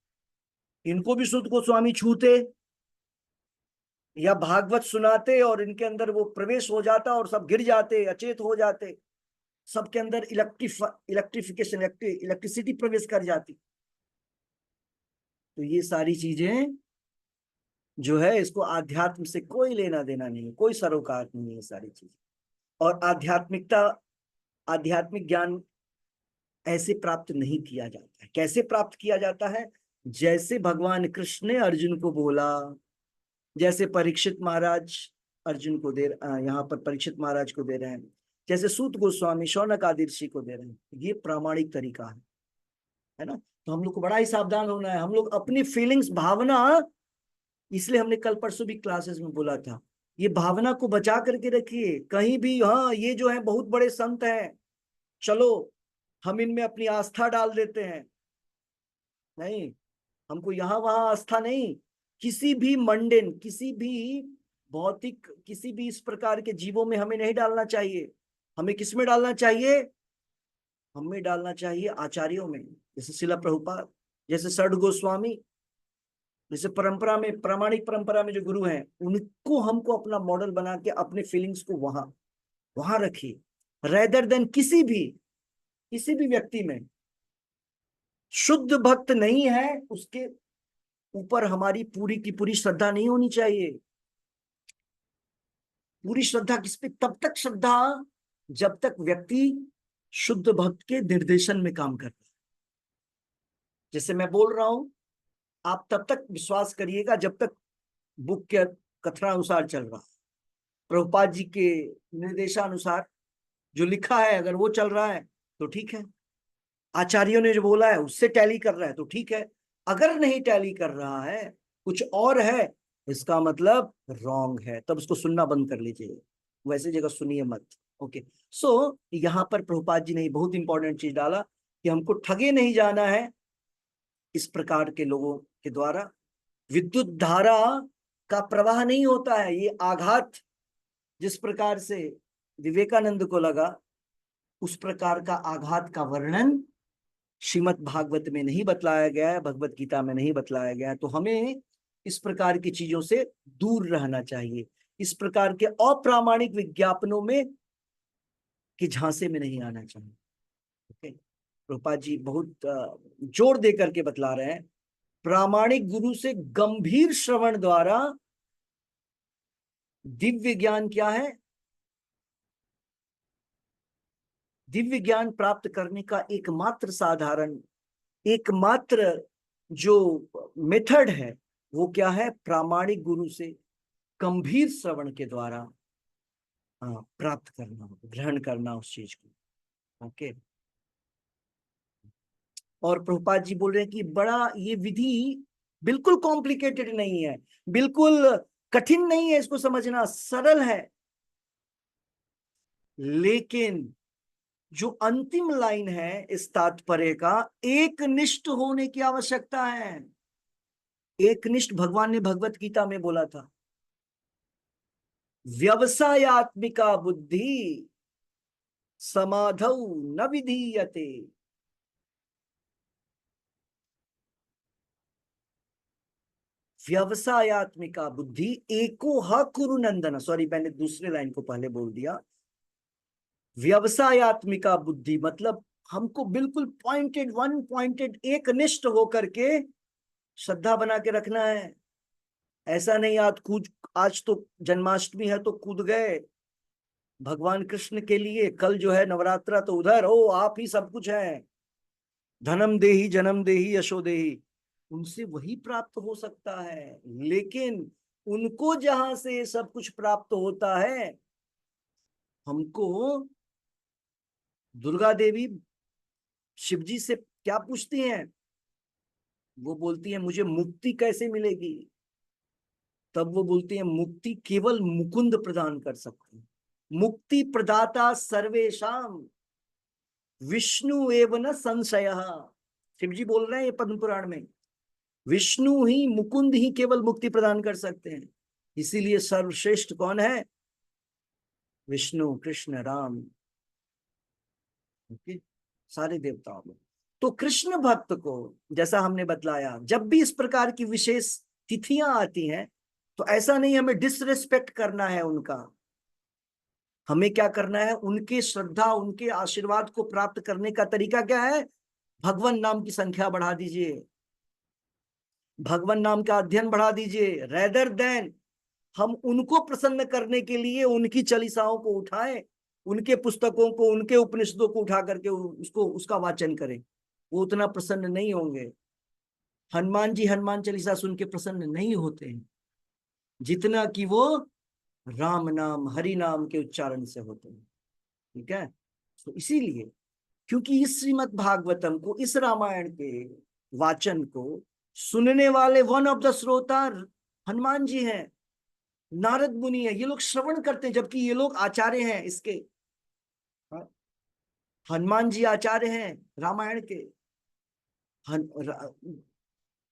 इनको भी शुद्ध गोस्वामी छूते या भागवत सुनाते और इनके अंदर वो प्रवेश हो जाता और सब गिर जाते, अचेत हो जाते, सबके अंदर इलेक्ट्रिफिकेशन, इलेक्ट्रिसिटी प्रवेश कर जाती। तो ये सारी चीजें जो है, इसको आध्यात्म से कोई लेना देना नहीं है, कोई सरोकार नहीं है ये सारी चीज। और आध्यात्मिक ज्ञान ऐसे प्राप्त नहीं किया जाता है। कैसे प्राप्त किया जाता है? जैसे भगवान कृष्ण ने अर्जुन को बोला, जैसे परीक्षित महाराज अर्जुन को यहाँ पर परीक्षित महाराज को दे रहे हैं, जैसे सूत गोस्वामी शौनक आदि ऋषि को दे रहे हैं, ये प्रामाणिक तरीका है ना। तो हम लोग को बड़ा ही सावधान होना है। हम लोग अपनी फीलिंग्स, भावना, इसलिए हमने कल परसों भी क्लासेस में बोला था, ये भावना को बचा करके रखिए। कहीं भी हाँ ये जो है बहुत बड़े संत हैं, चलो हम इनमें अपनी आस्था डाल देते हैं, नहीं, हमको यहाँ वहां आस्था नहीं। किसी भी मंडेन, किसी भी भौतिक, किसी भी इस प्रकार के जीवों में हमें नहीं डालना चाहिए। हमें किसमें डालना चाहिए? हमें डालना चाहिए आचार्यों में, जैसे शिला प्रभुपाद, जैसे सठ गोस्वामी, जैसे परंपरा में, प्रामाणिक परंपरा में जो गुरु हैं, उनको हमको अपना मॉडल बना के अपने फीलिंग्स को वहां वहां रखिए, रेदर देन किसी भी व्यक्ति में। शुद्ध भक्त नहीं है, उसके ऊपर हमारी पूरी की पूरी श्रद्धा नहीं होनी चाहिए। पूरी श्रद्धा किस पे? तब तक श्रद्धा जब तक व्यक्ति शुद्ध भक्त के निर्देशन में काम करता है। जैसे मैं बोल रहा हूं, आप तब तक विश्वास करिएगा जब तक बुक के कथनानुसार चल रहा है, प्रभुपाद जी के निर्देशानुसार जो लिखा है अगर वो चल रहा है तो ठीक है, आचार्यों ने जो बोला है उससे टैली कर रहा है तो ठीक है। अगर नहीं टैली कर रहा है, कुछ और है, इसका मतलब रॉन्ग है, तब उसको सुनना बंद कर लीजिए, वैसे जगह सुनिए मत। ओके, सो यहाँ पर प्रभुपाद जी ने बहुत इंपॉर्टेंट चीज डाला कि हमको ठगे नहीं जाना है इस प्रकार के लोगों के द्वारा। विद्युत धारा का प्रवाह नहीं होता है, ये आघात जिस प्रकार से विवेकानंद को लगा, उस प्रकार का आघात का वर्णन श्रीमद् भागवत में नहीं बतलाया गया है, भगवत गीता में नहीं बतलाया गया है। तो हमें इस प्रकार की चीजों से दूर रहना चाहिए, इस प्रकार के अप्रामाणिक विज्ञापनों में कि झांसे में नहीं आना चाहिए। ओके, प्रभुपाद जी बहुत जोर दे करके बतला रहे हैं, प्रामाणिक गुरु से गंभीर श्रवण द्वारा दिव्य ज्ञान क्या है? दिव्य ज्ञान प्राप्त करने का एकमात्र साधारण, एकमात्र जो मेथड है वो क्या है? प्रामाणिक गुरु से गंभीर श्रवण के द्वारा प्राप्त करना, ग्रहण करना उस चीज को। ओके, और प्रभुपाद जी बोल रहे हैं कि बड़ा ये विधि बिल्कुल कॉम्प्लिकेटेड नहीं है, बिल्कुल कठिन नहीं है, इसको समझना सरल है। लेकिन जो अंतिम लाइन है इस तात्पर्य का, एक निष्ठ होने की आवश्यकता है। एक निष्ठ भगवान ने भगवत गीता में बोला था, व्यवसायत्मिका बुद्धि समाधौ न विधीयते। व्यवसायत्मिका बुद्धि एको ह कुरु नंदन, सॉरी मैंने दूसरे लाइन को पहले बोल दिया। व्यवसायत्मिका बुद्धि मतलब हमको बिल्कुल पॉइंटेड, वन पॉइंटेड, एक निष्ठ होकर के श्रद्धा बना के रखना है। ऐसा नहीं आज तो जन्माष्टमी है तो कूद गए भगवान कृष्ण के लिए, कल जो है नवरात्रा तो उधर हो, आप ही सब कुछ है, धनम देही जन्म देही यशो देही, उनसे वही प्राप्त हो सकता है। लेकिन उनको जहां से सब कुछ प्राप्त होता है, हमको दुर्गा देवी शिव जी से क्या पूछती हैं? वो बोलती है मुझे मुक्ति कैसे मिलेगी? तब वो बोलती है मुक्ति केवल मुकुंद प्रदान कर सकते हैं, मुक्ति प्रदाता सर्वेशाम विष्णु एव न संशय। शिव जी बोल रहे हैं ये पद्म पुराण में, विष्णु ही, मुकुंद ही केवल मुक्ति प्रदान कर सकते हैं। इसीलिए सर्वश्रेष्ठ कौन है? विष्णु, कृष्ण, राम, सारे देवताओं में। तो कृष्ण भक्त को जैसा हमने बतलाया, जब भी इस प्रकार की विशेष तिथियां आती हैं तो ऐसा नहीं हमें डिसरिस्पेक्ट करना है उनका, हमें क्या करना है? उनके श्रद्धा, उनके आशीर्वाद को प्राप्त करने का तरीका क्या है? भगवान नाम की संख्या बढ़ा दीजिए, भगवान नाम का अध्ययन बढ़ा दीजिए, रेदर देन हम उनको प्रसन्न करने के लिए उनकी चालीसाओं को उठाएं, उनके पुस्तकों को, उनके उपनिषदों को उठा करके उसको उसका वाचन करें, वो उतना प्रसन्न नहीं होंगे। हनुमान जी हनुमान चालीसा सुन के प्रसन्न नहीं होते हैं जितना कि वो राम नाम, हरि नाम के उच्चारण से होते हैं। ठीक है, तो इसीलिए क्योंकि इस श्रीमद् भागवतम को, इस रामायण के वाचन को सुनने वाले वन ऑफ द श्रोता हनुमान जी हैं, नारद मुनि है, ये लोग श्रवण करते हैं, जबकि ये लोग आचार्य हैं इसके। हनुमान जी आचार्य हैं रामायण के,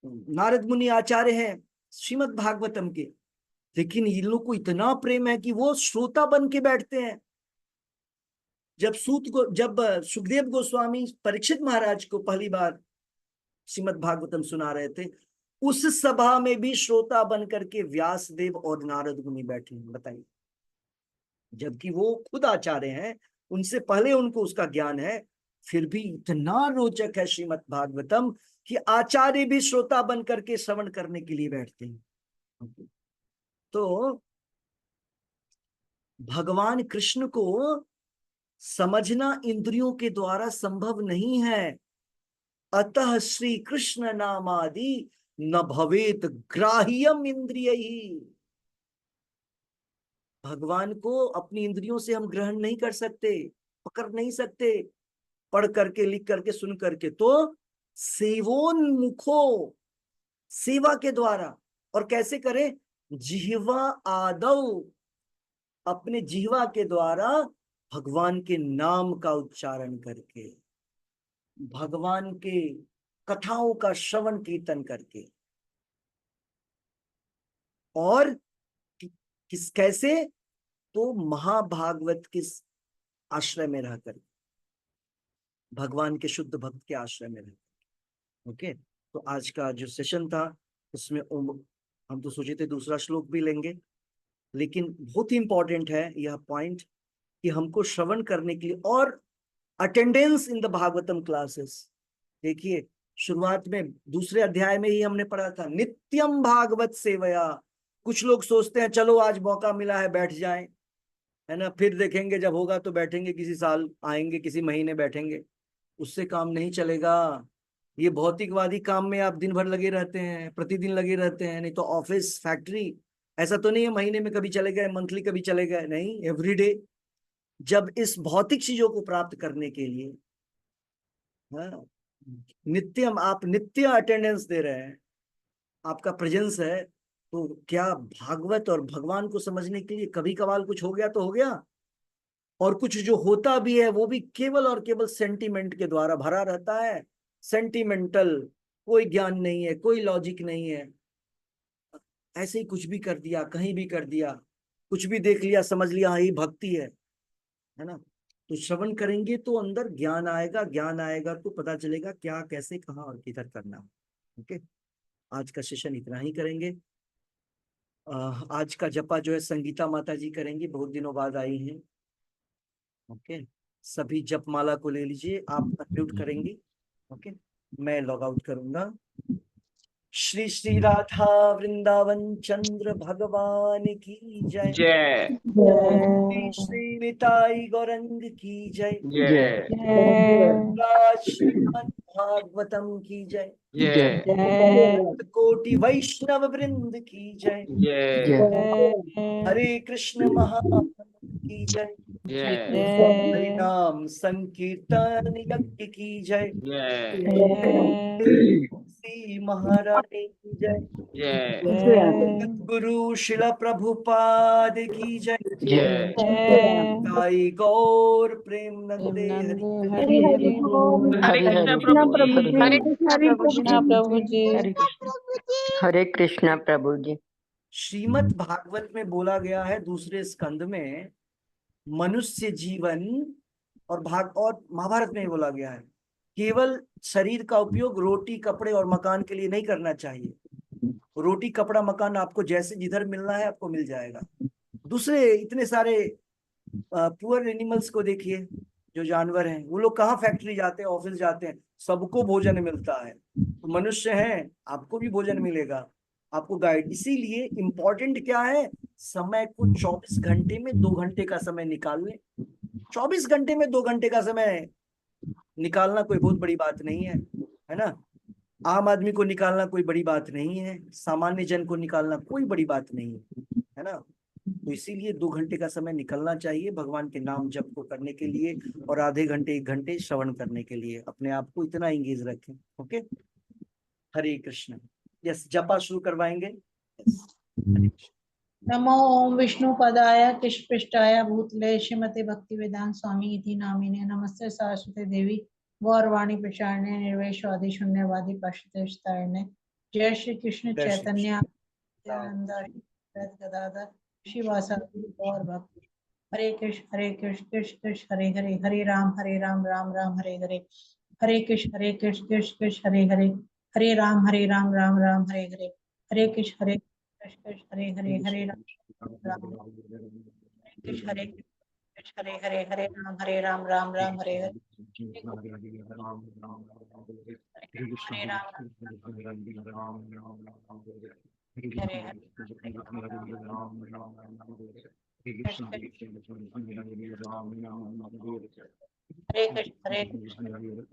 नारद मुनि आचार्य हैं श्रीमद् भागवतम के, लेकिन इन लोग को इतना प्रेम है कि वो श्रोता बन के बैठते हैं। जब सुखदेव गोस्वामी परीक्षित महाराज को पहली बार श्रीमद् भागवतम सुना रहे थे, उस सभा में भी श्रोता बन करके व्यास देव और नारद मुनि बैठे हैं, बताइए, जबकि वो खुद आचार्य हैं, उनसे पहले उनको उसका ज्ञान है, फिर भी इतना रोचक है श्रीमद् भागवतम कि आचार्य भी श्रोता बन करके श्रवण करने के लिए बैठते हैं। तो भगवान कृष्ण को समझना इंद्रियों के द्वारा संभव नहीं है। अतः श्री कृष्ण नामादि न भवेत ग्राह्यम इंद्रिय ही। भगवान को अपनी इंद्रियों से हम ग्रहण नहीं कर सकते, पकड़ नहीं सकते, पढ़ करके, लिख करके, सुन करके। तो सेवोन्मुखो, सेवा के द्वारा। और कैसे करें? जिह्वा आदौ, अपने जिह्वा के द्वारा भगवान के नाम का उच्चारण करके, भगवान के कथाओं का श्रवण कीर्तन करके। और किस कैसे? तो महाभागवत किस आश्रय में रहकर, भगवान के शुद्ध भक्त के आश्रय में रहकर। ओके, तो आज का जो सेशन था उसमें हम तो सोचे थे दूसरा श्लोक भी लेंगे, लेकिन बहुत ही इंपॉर्टेंट है यह पॉइंट कि हमको श्रवण करने के लिए और attendance in the Bhagavatam classes. देखिए, शुरुआत में दूसरे अध्याय में ही हमने पढ़ा था नित्यम भागवत सेवया। कुछ लोग सोचते हैं चलो आज मौका मिला है बैठ जाएं, है ना, फिर देखेंगे जब होगा तो बैठेंगे, किसी साल आएंगे, किसी महीने बैठेंगे। उससे काम नहीं चलेगा। ये भौतिकवादी काम में आप दिन भर लगे रहते हैं, प्रतिदिन लगे रहते हैं, नहीं तो ऑफिस, फैक्ट्री, ऐसा तो नहीं है महीने में कभी चले गए, मंथली कभी चले गए, नहीं, एवरीडे। जब इस भौतिक चीजों को प्राप्त करने के लिए, हाँ, नित्यम, आप नित्य अटेंडेंस दे रहे हैं, आपका प्रेजेंस है, तो क्या भागवत और भगवान को समझने के लिए कभी कभार कुछ हो गया तो हो गया। और कुछ जो होता भी है वो भी केवल और केवल सेंटिमेंट के द्वारा भरा रहता है, सेंटिमेंटल, कोई ज्ञान नहीं है, कोई लॉजिक नहीं है, ऐसे ही कुछ भी कर दिया, कहीं भी कर दिया, कुछ भी देख लिया, समझ लिया हाँ ये भक्ति है ना। तो श्रवण करेंगे तो अंदर ज्ञान आएगा, ज्ञान आएगा तो पता चलेगा क्या, कैसे, कहाँ और किधर करना। ओके, आज का सेशन इतना ही करेंगे। आज का जपा जो है संगीता माता जी करेंगी, बहुत दिनों बाद आई हैं। ओके, सभी जपमाला को ले लीजिए, आप अनम्यूट करेंगी। ओके, मैं लॉग आउट करूंगा। श्री श्री राधा वृंदावन चंद्र भगवान की जय। जय श्री श्री निताई गौरंग की जय। जय श्रीमद् भागवतम की जय। जय कोटि वैष्णव वृंद की जय। जय हरे कृष्ण महामंत्र की जय। हरि नाम संकीर्तन यज्ञ की जय। श्री महारानी की जय। जय गुरु शिला प्रभुपाद की जय। जय ताई गौर प्रेम नंदे हरि। हरि हरि बोल। हरे कृष्णा प्रभु जी। हरे कृष्णा प्रभु जी। हरे कृष्ण। हरे कृष्णा प्रभु जी। श्रीमद् भागवत में बोला गया है दूसरे स्कंद में, मनुष्य जीवन, और महाभारत में बोला गया है केवल शरीर का उपयोग रोटी, कपड़े और मकान के लिए नहीं करना चाहिए। रोटी, कपड़ा, मकान आपको जैसे जिधर मिलना है आपको मिल जाएगा। दूसरे इतने सारे पुअर एनिमल्स को देखिए, जो जानवर हैं, वो लोग कहाँ फैक्ट्री जाते हैं, ऑफिस जाते हैं, सबको भोजन मिलता है। तो मनुष्य हैं, आपको भी भोजन मिलेगा, आपको गाइड। इसीलिए इंपॉर्टेंट क्या है, समय को 24 घंटे में 2 घंटे का समय निकाल लें। 24 घंटे में 2 घंटे का समय निकालना कोई बहुत बड़ी बात नहीं है ना। आम आदमी को निकालना कोई बड़ी बात नहीं है, सामान्य जन को निकालना कोई बड़ी बात नहीं है ना। तो इसीलिए 2 घंटे का समय निकलना चाहिए भगवान के नाम जप को करने के लिए, और आधे घंटे 1 घंटे श्रवण करने के लिए अपने आप को इतना एंगेज रखें। ओके, हरे कृष्ण। यस, जपा शुरू करवाएंगे। यस, हरे कृष्ण। नमो ओम विष्णु पदाय कृष्णपृष्ठाय भूतले श्रीमते भक्ति वेदांत स्वामी इति नामिने नमस्ते सरस्वती देवी गौरवाणी प्रचारणे निर्वेशवादी शून्यवादी पश्चितारिणे। जय श्री कृष्ण जय श्री चैतन्य कृष्ण। नित्यानंद गदाधर शिवासादि गौर भक्त। हरे कृष्ण कृष्ण कृष्ण हरे हरे, हरे राम राम राम हरे हरे। हरे कृष्ण कृष्ण कृष्ण हरे राम राम हरे हरे। हरे कृष्ण कृष्ण हरे हरे, हरे राम राम हरे कृष्ण हरे। कृष्ण हरे हरे हरे राम राम राम हरे हरे हरे राम हरे हरे कृष्ण हरे कृष्ण हरे राम राम हरे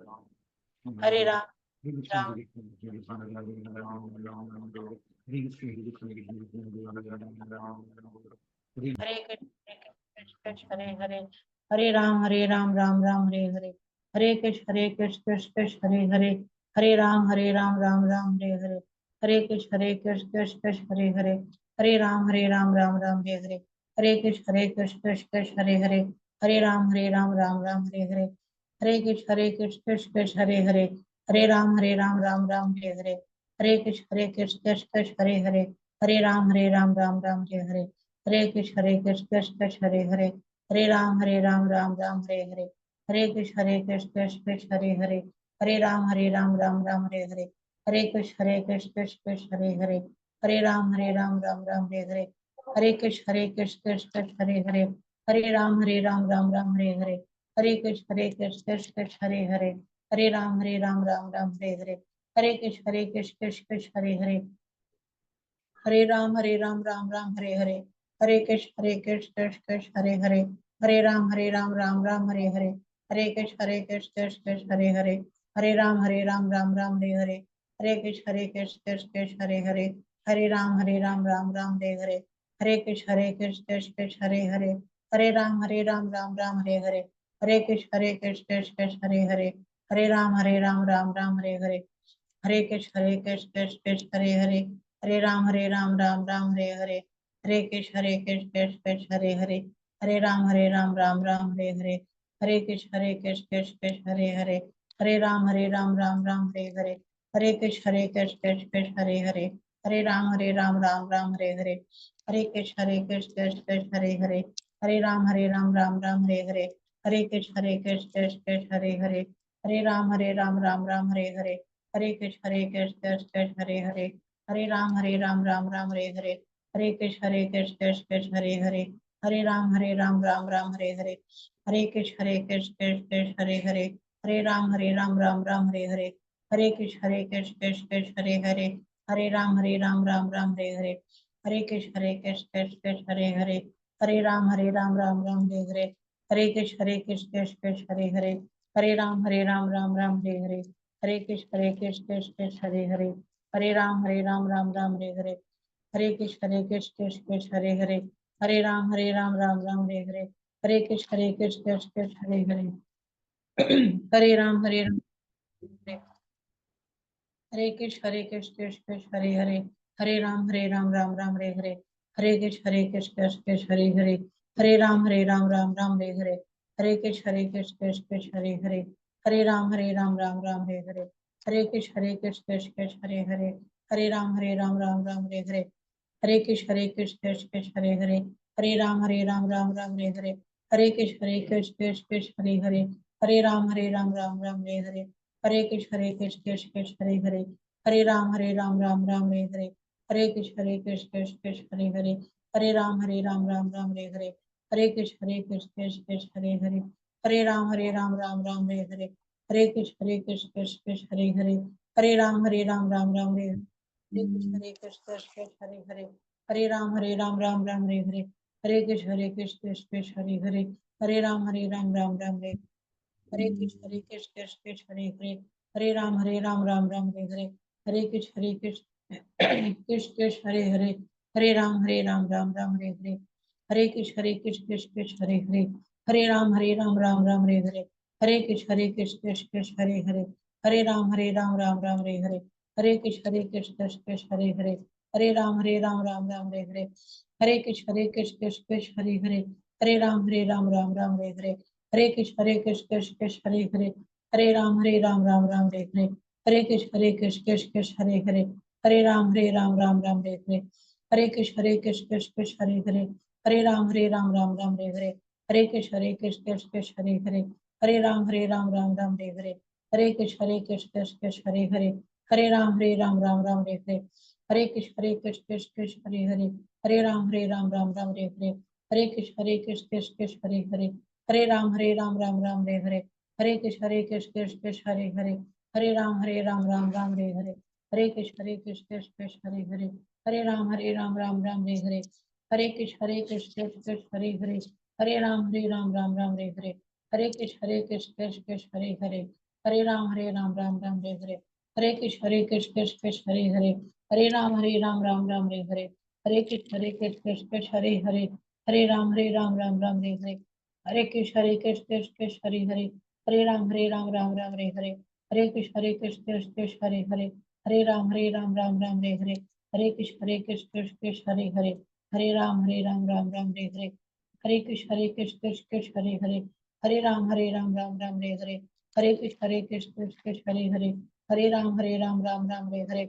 कृष्ण हरे हरे हरे राम राम हरे हरे हरे कृष्ण कृष्ण हरे हरे हरे राम राम हरे हरे हरे कृष्ण हरे हरे हरे राम राम हरे हरे हरे कृष्ण हरे राम राम हरे हरे हरे कृष्ण हरे राम राम हरे हरे हरे कृष्ण हरे राम राम हरे हरे हरे कृष्ण हरे राम राम हरे हरे हरे कृष्ण हरे राम राम हरे हरे हरे कृष्ण हरे राम राम हरे हरे हरे कृष्ण हरे राम राम हरे हरे हरे कृष्ण हरे राम राम हरे हरे हरे कृष्ण हरे राम राम हरे हरे हरे कृष्ण हरे राम राम हरे हरे हरे कृष्ण हरे राम राम हरे हरे हरे कृष्ण हरे राम राम हरे हरे हरे कृष्ण हरे राम राम हरे हरे हरे कृष्ण हरे राम हरे हरे हरे कृष्ण हरे राम राम हरे हरे हरे कृष्ण हरे राम राम हरे हरे हरे कृष्ण हरे राम राम हरे हरे हरे कृष्ण हरे राम राम हरे हरे हरे कृष्ण हरे राम राम हरे हरे हरे कृष्ण हरे राम हरे हरे हरे कृष्ण हरे राम हरे हरे हरे कृष्ण हरे राम हरे हरे हरे कृष्ण हरे राम हरे हरे हरे कृष्ण हरे राम हरे हरे हरे कृष्ण हरे राम हरे हरे हरे कृष्ण हरे राम हरे हरे हरे कृष्ण हरे राम हरे हरे हरे कृष्ण हरे राम हरे हरे हरे कृष्ण हरे हरे हरे राम हरे कृष्ण हरे राम हरे हरे हरे कृष्ण हरे राम हरे हरे हरे कृष्ण हरे राम हरे हरे हरे कृष्ण हरे राम हरे हरे हरे कृष्ण हरे राम हरे हरे हरे कृष्ण हरे राम हरे हरे हरे कृष्ण हरे राम हरे हरे हरे कृष्ण हरे राम हरे हरे हरे कृष्ण हरे राम हरे हरे हरे कृष्ण हरे राम हरे हरे हरे कृष्ण हरे राम हरे हरे हरे कृष्ण हरे राम हरे हरे हरे राम हरे हरे हरे कृष्ण हरे राम हरे हरे हरे कृष्ण हरे राम हरे हरे हरे कृष्ण हरे राम हरे हरे हरे कृष्ण हरे राम हरे हरे हरे कृष्ण हरे राम हरे हरे हरे कृष्ण हरे राम हरे हरे हरे कृष्ण हरे राम हरे हरे हरे कृष्ण हरे राम हरे हरे हरे कृष्ण हरे राम हरे हरे हरे कृष्ण हरे राम हरे हरे हरे कृष्ण हरे राम हरे हरे हरे कृष्ण कृष्ण कृष्ण हरे हरे, हरे राम राम राम हरे हरे, हरे कृष्ण कृष्ण कृष्ण हरे हरे, हरे राम राम राम हरे हरे, हरे कृष्ण कृष्ण कृष्ण हरे हरे, हरे राम राम राम हरे हरे, हरे कृष्ण कृष्ण कृष्ण हरे हरे, हरे राम राम राम हरे हरे, हरे कृष्ण कृष्ण कृष्ण हरे हरे, हरे राम राम राम हरे हरे, हरे कृष्ण कृष्ण कृष्ण हरे हरे, हरे राम राम राम हरे हरे, हरे कृष्ण कृष्ण कृष्ण हरे हरे, हरे राम राम राम हरे हरे, हरे कृष्ण कृष्ण कृष्ण हरे हरे, हरे राम राम राम हरे हरे, हरे कृष्ण कृष्ण कृष्ण हरे हरे, हरे राम राम राम हरे हरे, हरे कृष्ण कृष्ण कृष्ण हरे हरे, हरे राम राम राम हरे हरे, हरे कृष्ण कृष्ण कृष्ण हरे हरे, हरे राम राम राम हरे हरे, हरे कृष्ण कृष्ण कृष्ण हरे हरे, हरे राम राम राम हरे हरे,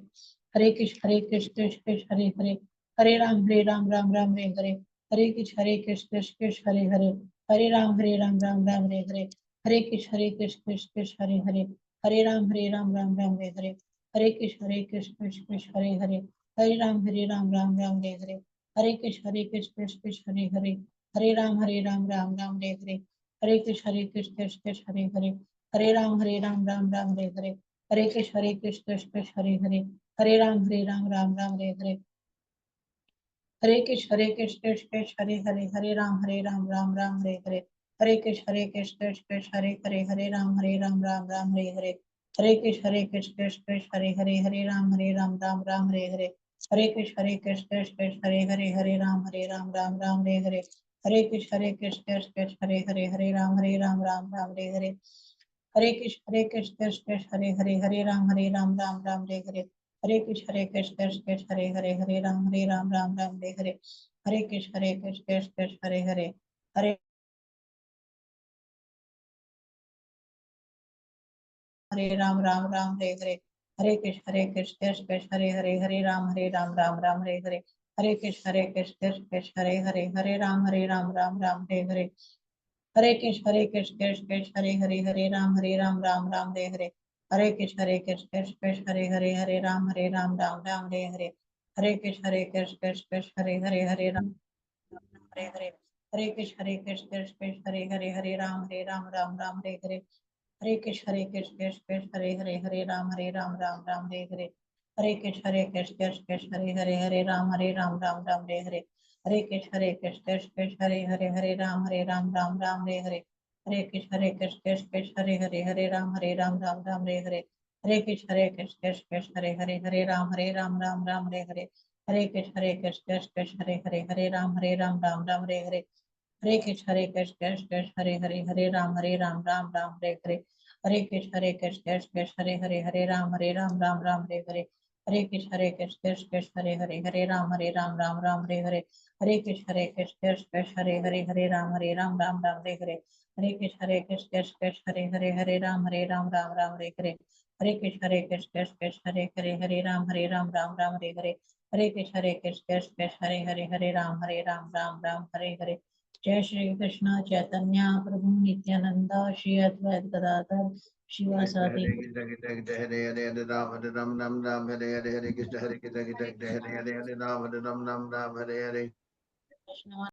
हरे कृष्ण कृष्ण कृष्ण हरे हरे, हरे राम राम राम हरे हरे, हरे कृष्ण कृष्ण कृष्ण हरे हरे, हरे राम राम राम हरे हरे, हरे कृष्ण कृष्ण कृष्ण हरे हरे, हरे राम राम राम हरे हरे, हरे कृष्ण कृष्ण कृष्ण हरे हरे, हरे राम राम राम हरे हरे, हरे कृष्ण कृष्ण कृष्ण हरे हरे, हरे राम राम राम हरे हरे, हरे कृष्ण कृष्ण कृष्ण हरे हरे, हरे राम राम राम हरे हरे, हरे कृष्ण कृष्ण कृष्ण हरे हरे, हरे राम राम राम हरे हरे, हरे कृष्ण कृष्ण कृष्ण हरे हरे, हरे राम राम राम हरे हरे, हरे कृष्ण कृष्ण कृष्ण हरे हरे, हरे राम राम राम हरे हरे, हरे कृष्ण कृष्ण कृष्ण हरे हरे, हरे राम राम राम हरे हरे, हरे कृष्ण कृष्ण कृष्ण हरे हरे, हरे राम राम राम हरे हरे, हरे कृष्ण कृष्ण कृष्ण हरे हरे, हरे राम राम राम हरे हरे, हरे कृष्ण कृष्ण कृष्ण हरे हरे, हरे राम राम राम हरे हरे, हरे कृष्ण कृष्ण कृष्ण हरे हरे, हरे राम राम राम हरे हरे, हरे कृष्ण कृष्ण कृष्ण हरे हरे, हरे हरे राम राम हरे हरे, हरे कृष्ण कृष्ण कृष्ण हरे हरे, हरे राम राम राम हरे हरे, हरे कृष्ण कृष्ण कृष्ण हरे हरे, हरे राम राम राम हरे हरे, हरे कृष्ण कृष्ण हरे हरे, हरे राम राम राम हरे हरे, हरे कृष्ण कृष्ण हरे हरे, हरे राम राम राम हरे हरे, हरे कृष्ण कृष्ण हरे हरे, हरे राम हरे हरे, हरे कृष्ण कृष्ण हरे हरे, हरे राम राम राम हरे हरे, हरे कृष्ण कृष्ण हरे हरे, हरे राम राम राम हरे हरे, हरे कृष्ण कृष्ण हरे हरे, हरे राम राम राम हरे हरे, हरे कृष्ण कृष्ण हरे हरे, हरे राम राम राम हरे हरे, हरे कृष्ण कृष्ण हरे हरे, हरे राम राम राम हरे हरे, हरे कृष्ण कृष्ण हरे हरे, हरे राम राम राम हरे हरे, हरे कृष्ण कृष्ण हरे हरे, हरे राम राम राम हरे हरे, हरे कृष्ण कृष्ण हरे हरे, हरे राम राम राम हरे हरे, हरे कृष्ण कृष्ण हरे हरे, हरे राम राम राम हरे हरे, हरे कृष्ण कृष्ण हरे हरे, हरे राम राम राम हरे हरे, हरे कृष्ण कृष्ण हरे हरे, हरे राम राम राम हरे हरे, हरे कृष्ण कृष्ण हरे हरे, हरे राम राम राम हरे हरे, हरे कृष्ण कृष्ण हरे हरे, हरे राम राम राम हरे हरे, हरे कृष्ण कृष्ण हरे हरे, हरे राम राम राम हरे हरे, जय श्री कृष्ण चैतन्य प्रभु नित्यानंद श्री अद्वैत गदाधर शिवासादि हरे हरे हरे राम राम राम हरे हरे, हरे कृष्ण कृष्ण हरे हरे, हरे राम राम राम हरे हरे, कृष्ण